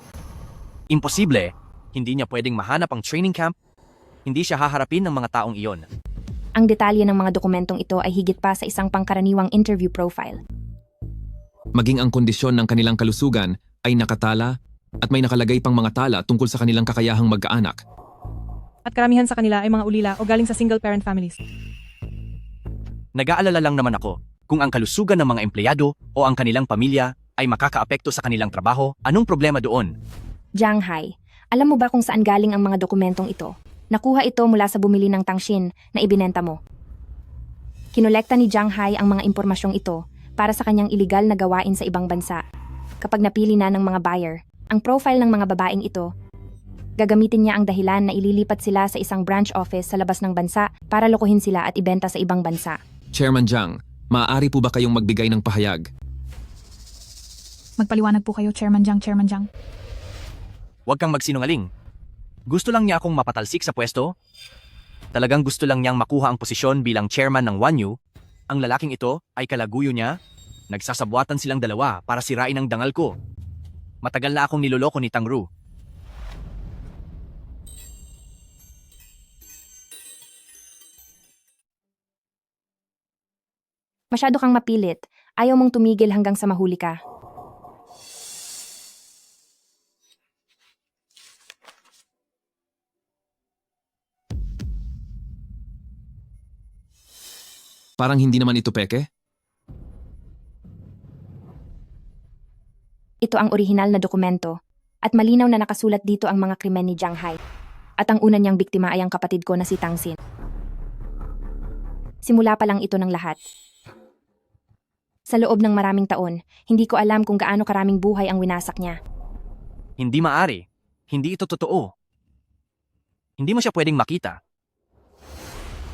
Imposible. Hindi niya pwedeng mahanap ang training camp. Hindi siya haharapin ng mga taong iyon. Ang detalye ng mga dokumentong ito ay higit pa sa isang pangkaraniwang interview profile. Maging ang kondisyon ng kanilang kalusugan ay nakatala at may nakalagay pang mga tala tungkol sa kanilang kakayahang magkaanak. At karamihan sa kanila ay mga ulila o galing sa single-parent families. Nag-aalala lang naman ako kung ang kalusugan ng mga empleyado o ang kanilang pamilya ay makakaapekto sa kanilang trabaho, anong problema doon? Jiang Hai, alam mo ba kung saan galing ang mga dokumentong ito? Nakuha ito mula sa bumili ng Tangshin na ibinenta mo. Kinolekta ni Jiang Hai ang mga impormasyong ito para sa kanyang iligal na gawain sa ibang bansa. Kapag napili na ng mga buyer, ang profile ng mga babaeng ito, gagamitin niya ang dahilan na ililipat sila sa isang branch office sa labas ng bansa para lokohin sila at ibenta sa ibang bansa. Chairman Jiang, maaari po ba kayong magbigay ng pahayag? Magpaliwanag po kayo, Chairman Jiang. Huwag kang magsinungaling. Gusto lang niya akong mapatalsik sa pwesto? Talagang gusto lang niyang makuha ang posisyon bilang chairman ng Huanyu? Ang lalaking ito ay kalaguyo niya? Nagsasabwatan silang dalawa para sirain ang dangal ko. Matagal na akong niloloko ni Tangru. Masyado kang mapilit. Ayaw mong tumigil hanggang sa mahuli ka. Parang hindi naman ito peke? Ito ang orihinal na dokumento at malinaw na nakasulat dito ang mga krimen ni Jiang Hai. At ang una niyang biktima ay ang kapatid ko na si Tangsin. Simula pa lang ito ng lahat. Sa loob ng maraming taon, hindi ko alam kung gaano karaming buhay ang winasak niya. Hindi maari. Hindi ito totoo. Hindi mo siya pwedeng makita.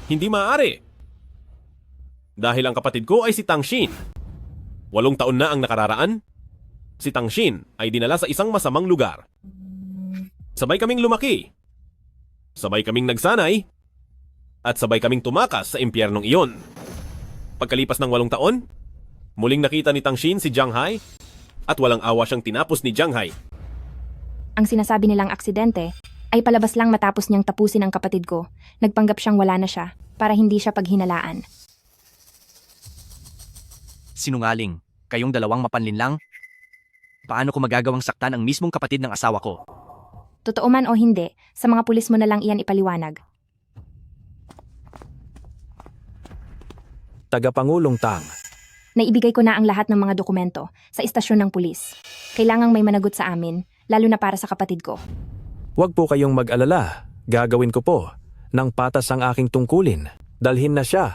Hindi maaari. Dahil ang kapatid ko ay si Tangshin. 8 taon na ang nakararaan. Si Tangshin ay dinala sa isang masamang lugar. Sabay kaming lumaki. Sabay kaming nagsanay. At sabay kaming tumakas sa impyernong iyon. Pagkalipas ng 8 taon, muling nakita ni Tangshin si Jiang Hai at walang awa siyang tinapos ni Jiang Hai. Ang sinasabi nilang aksidente ay palabas lang matapos niyang tapusin ang kapatid ko. Nagpanggap siyang wala na siya para hindi siya paghinalaan. Sinungaling. Kayong dalawang mapanlinlang? Paano ko magagawang saktan ang mismong kapatid ng asawa ko? Totoo man o hindi, sa mga pulis mo na lang iyan ipaliwanag. Tagapangulong Tang, Naibigay ko na ang lahat ng mga dokumento sa istasyon ng pulis. Kailangang may managot sa amin, lalo na para sa kapatid ko. huwag po kayong mag-alala. Gagawin ko po ng patas ang aking tungkulin. Dalhin na siya.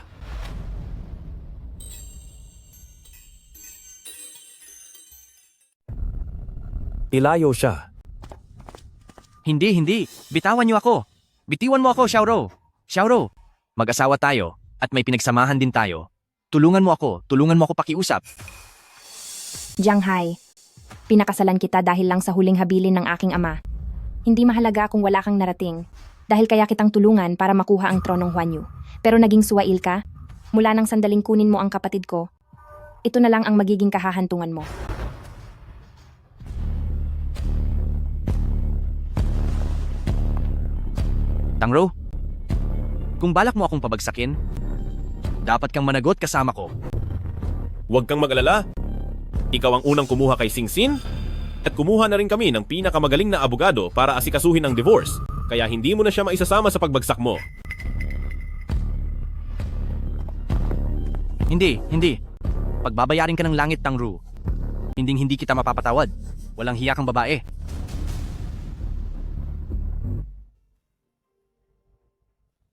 Ilayo siya. Hindi. Bitawan niyo ako. Bitiwan mo ako, Xiaoro. Xiaoro, mag-asawa tayo at may pinagsamahan din tayo. Tulungan mo ako pakiusap. Jiang Hai, pinakasalan kita dahil lang sa huling habilin ng aking ama. Hindi mahalaga kung wala kang narating, dahil kaya kitang tulungan para makuha ang tronong Huanyu. Pero naging suwail ka, mula nang sandaling kunin mo ang kapatid ko, ito na lang ang magiging kahahantungan mo. Tangro, kung balak mo akong pabagsakin, dapat kang managot kasama ko. Huwag kang mag-alala. Ikaw ang unang kumuha kay Singsin at kumuha na rin kami ng pinakamagaling na abogado para asikasuhin ang divorce. Kaya hindi mo na siya maisasama sa pagbagsak mo. Hindi. Pagbabayarin ka ng langit, Tangru. Hindi kita mapapatawad. Walang hiya kang babae.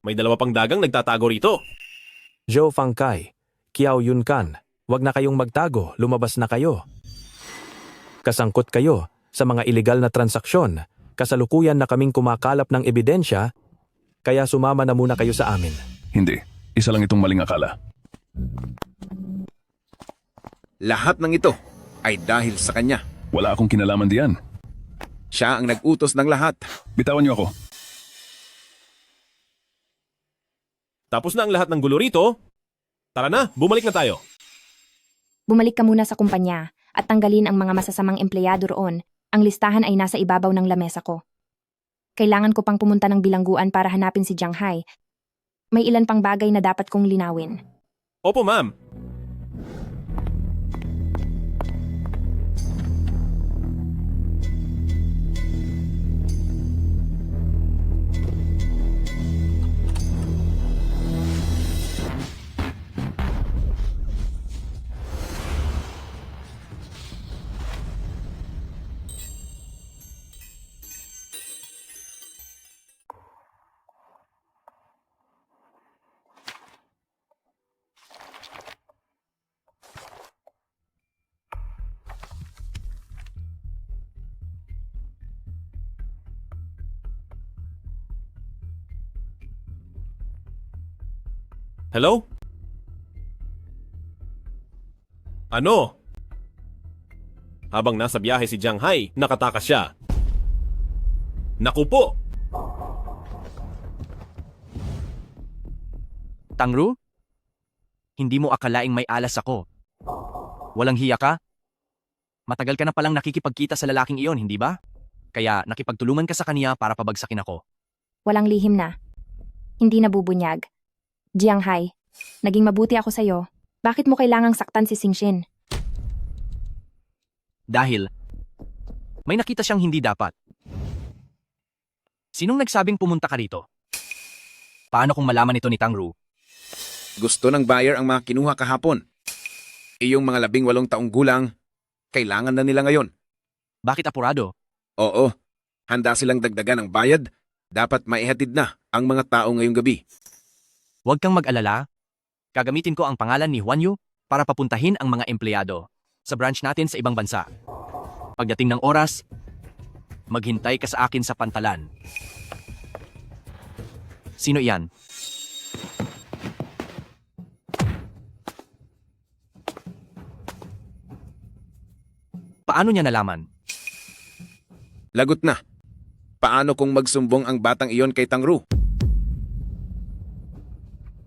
May dalawa pang dagang nagtatago rito. Zhou Fangkai, Kiao Yunkan, huwag na kayong magtago, lumabas na kayo. Kasangkot kayo sa mga ilegal na transaksyon. Kasalukuyan na kaming kumakalap ng ebidensya, kaya sumama na muna kayo sa amin. Hindi. Isa lang itong maling akala. Lahat ng ito ay dahil sa kanya. Wala akong kinalaman diyan. Siya ang nag-utos ng lahat. Bitawan niyo ako. Tapos na ang lahat ng gulo rito. Tara na, bumalik na tayo. Bumalik ka muna sa kumpanya at tanggalin ang mga masasamang empleyado roon. Ang listahan ay nasa ibabaw ng lamesa ko. Kailangan ko pang pumunta ng bilangguan para hanapin si Jiang Hai. May ilan pang bagay na dapat kong linawin. Opo, ma'am. Hello? Ano? Habang nasa biyahe si Jiang Hai, nakatakas siya. Naku po! Tangru? Hindi mo akalaing may alas ako. Walang hiya ka? Matagal ka na palang nakikipagkita sa lalaking iyon, hindi ba? Kaya nakipagtulungan ka sa kaniya para pabagsakin ako. Walang lihim na. Hindi nabubunyag. Jiang Hai, naging mabuti ako sa'yo. Bakit mo kailangang saktan si Singsin? Dahil may nakita siyang hindi dapat. Sinong nagsabing pumunta ka rito? Paano kung malaman ito ni Tangru? Gusto ng buyer ang mga kinuha kahapon. Iyong mga 18 taong gulang, kailangan na nila ngayon. Bakit apurado? Oo, handa silang dagdagan ng bayad. Dapat maihatid na ang mga tao ngayong gabi. Huwag kang mag-alala. Gagamitin ko ang pangalan ni Huanyu para papuntahin ang mga empleyado sa branch natin sa ibang bansa. Pagdating ng oras, maghintay ka sa akin sa pantalan. Sino iyan? Paano niya nalaman? Lagot na. Paano kung magsumbong ang batang iyon kay Tangru?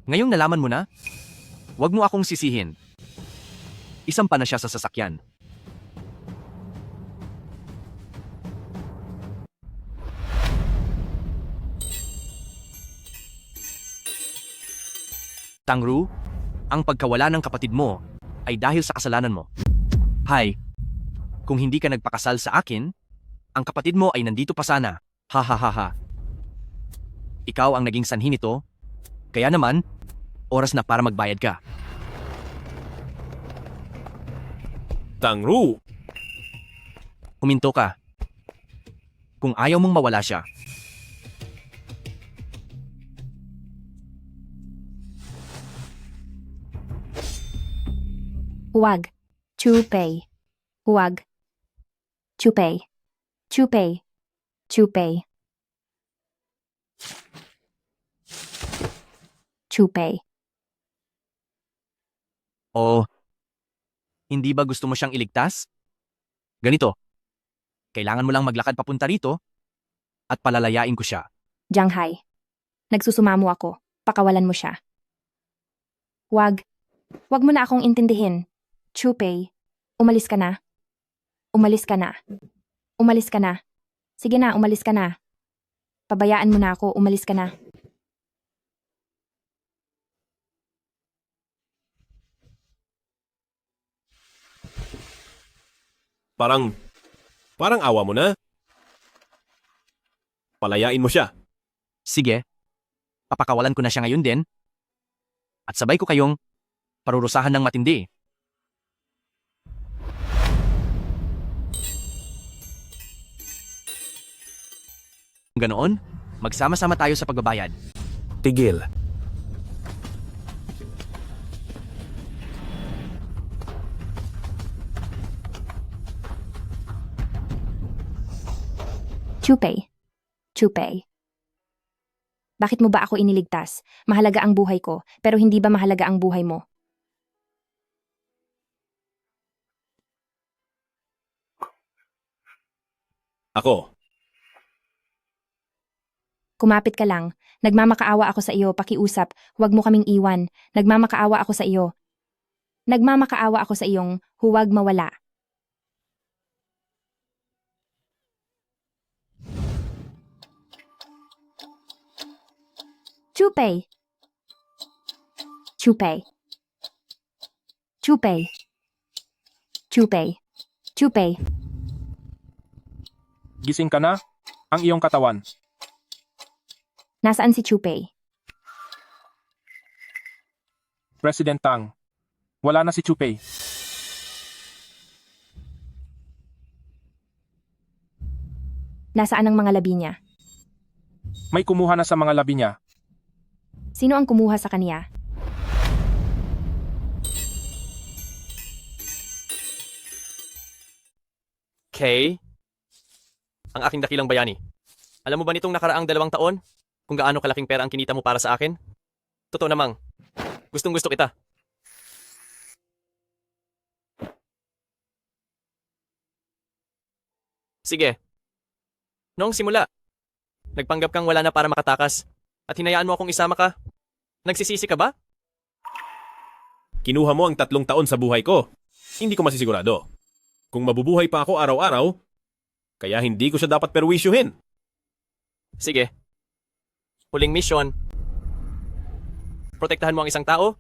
Ngayong nalaman mo na? Huwag mo akong sisihin. Isampa na siya sa sasakyan. Tangru, ang pagkawala ng kapatid mo ay dahil sa kasalanan mo. Hay, kung hindi ka nagpakasal sa akin, ang kapatid mo ay nandito pa sana. Ha ha ha ha. Ikaw ang naging sanhi nito, kaya naman, oras na para magbayad ka. Tangru! Huminto ka. Kung ayaw mong mawala siya. Huwag. Chupay. Huwag. Chupay. Chupay. Chupay. Chupay. O, hindi ba gusto mo siyang iligtas? Ganito, kailangan mo lang maglakad papunta rito at palalayain ko siya. Janghai. Nagsusumamo ako. Pakawalan mo siya. Huwag. Huwag mo na akong intindihin. Chupay. Umalis ka na. Umalis ka na. Umalis ka na. Sige na, umalis ka na. Pabayaan mo na ako, umalis ka na. Parang awa mo na. Palayain mo siya. Sige, papakawalan ko na siya ngayon din. At sabay ko kayong parurusahan ng matindi. Ganoon, magsama-sama tayo sa pagbabayad. Tigil. Chupay. Chupay. Bakit mo ba ako iniligtas? Mahalaga ang buhay ko, pero hindi ba mahalaga ang buhay mo? Ako. Kumapit ka lang. Nagmamakaawa ako sa iyo, pakiusap. Huwag mo kaming iwan. Nagmamakaawa ako sa iyo. Nagmamakaawa ako sa iyong huwag mawala. Chupay. Chupay. Chupay. Chupay. Chupay. Gising ka na? Ang iyong katawan. Nasaan si Chupay? President Tang. Wala na si Chupay. Nasaan ang mga labi niya? May kumuha na sa mga labi niya. Sino ang kumuha sa kaniya? Kay, ang aking dakilang bayani. Alam mo ba nitong nakaraang 2 taon kung gaano kalaking pera ang kinita mo para sa akin? Totoo namang, gustong-gusto kita. Sige. Noong simula, nagpanggap kang wala na para makatakas at hinayaan mo akong isama ka. Nagsisisi ka ba? Kinuha mo ang 3 taon sa buhay ko. Hindi ko masisigurado. Kung mabubuhay pa ako araw-araw, kaya hindi ko siya dapat perwisyuhin. Sige. Huling mission. Protektahan mo ang isang tao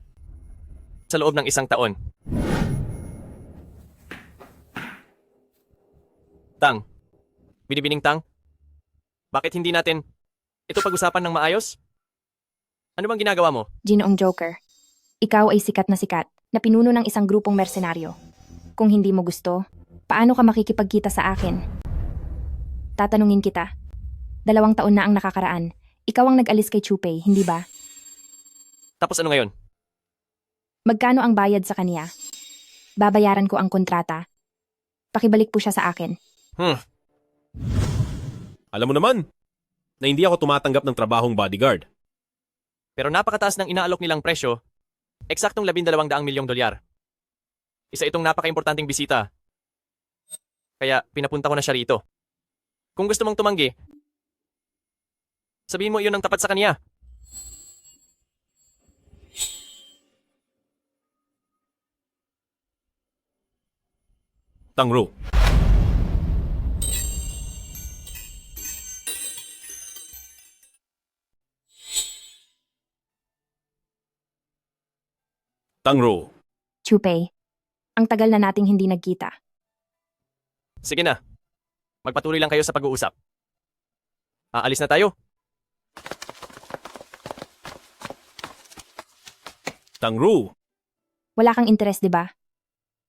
sa loob ng 1 taon. Tang. Binibining Tang. Bakit hindi natin ito pag-usapan ng maayos? Ano bang ginagawa mo? Ginoong Joker. Ikaw ay sikat na pinuno ng isang grupong mersenaryo. Kung hindi mo gusto, paano ka makikipagkita sa akin? Tatanungin kita. 2 taon na ang nakakaraan. Ikaw ang nag-alis kay Chupay, hindi ba? Tapos ano ngayon? Magkano ang bayad sa kaniya? Babayaran ko ang kontrata. Pakibalik po siya sa akin. Alam mo naman, na hindi ako tumatanggap ng trabahong bodyguard. Pero napakataas ng inaalok nilang presyo, eksaktong $12 milyong. Isa itong napaka-importanting bisita. Kaya pinapunta ko na siya rito. Kung gusto mong tumanggi, sabihin mo iyon ang tapat sa kanya. Tangru. Tangro, Chupei, ang tagal na nating hindi nagkita. Sige na. Magpatuloy lang kayo sa pag-uusap. Aalis na tayo. Tangro. Wala kang interes, di ba?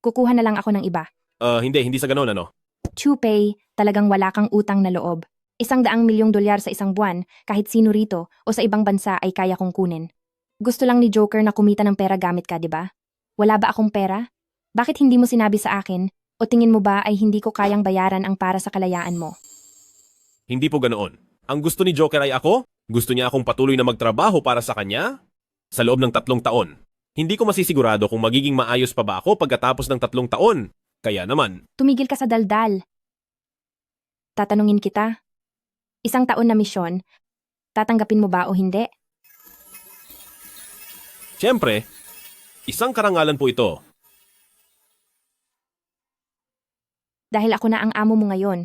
Kukuha na lang ako ng iba. Hindi sa ganon ano. Chupei, talagang wala kang utang na loob. $100 milyong sa isang buwan, kahit sino rito o sa ibang bansa ay kaya kong kunin. Gusto lang ni Joker na kumita ng pera gamit ka, di ba? Wala ba akong pera? Bakit hindi mo sinabi sa akin? O tingin mo ba ay hindi ko kayang bayaran ang para sa kalayaan mo? Hindi po ganoon. Ang gusto ni Joker ay ako? Gusto niya akong patuloy na magtrabaho para sa kanya? Sa loob ng 3 taon. Hindi ko masisigurado kung magiging maayos pa ba ako pagkatapos ng 3 taon. Kaya naman, Tumigil ka sa daldal. Tatanungin kita. 1 taon na misyon, tatanggapin mo ba o hindi? siyempre, isang karangalan po ito. Dahil ako na ang amo mo ngayon,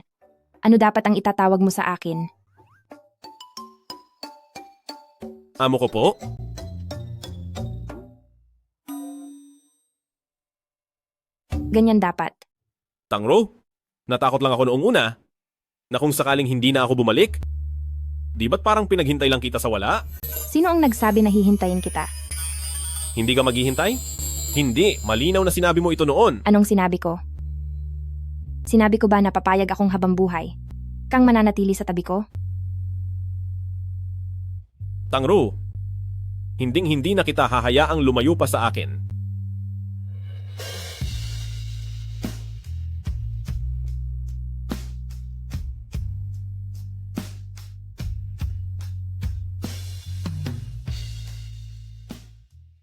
ano dapat ang itatawag mo sa akin? Amo ko po? Ganyan dapat. Tangro, natakot lang ako noong una na kung sakaling hindi na ako bumalik. Di ba't parang pinaghintay lang kita sa wala? Sino ang nagsabi na hihintayin kita? Hindi ka maghihintay? Hindi, malinaw na sinabi mo ito noon. Anong sinabi ko? Sinabi ko ba na papayag akong habang buhay? Kang mananatili sa tabi ko? Tangro, hinding-hindi na kita hahayaang lumayo pa sa akin.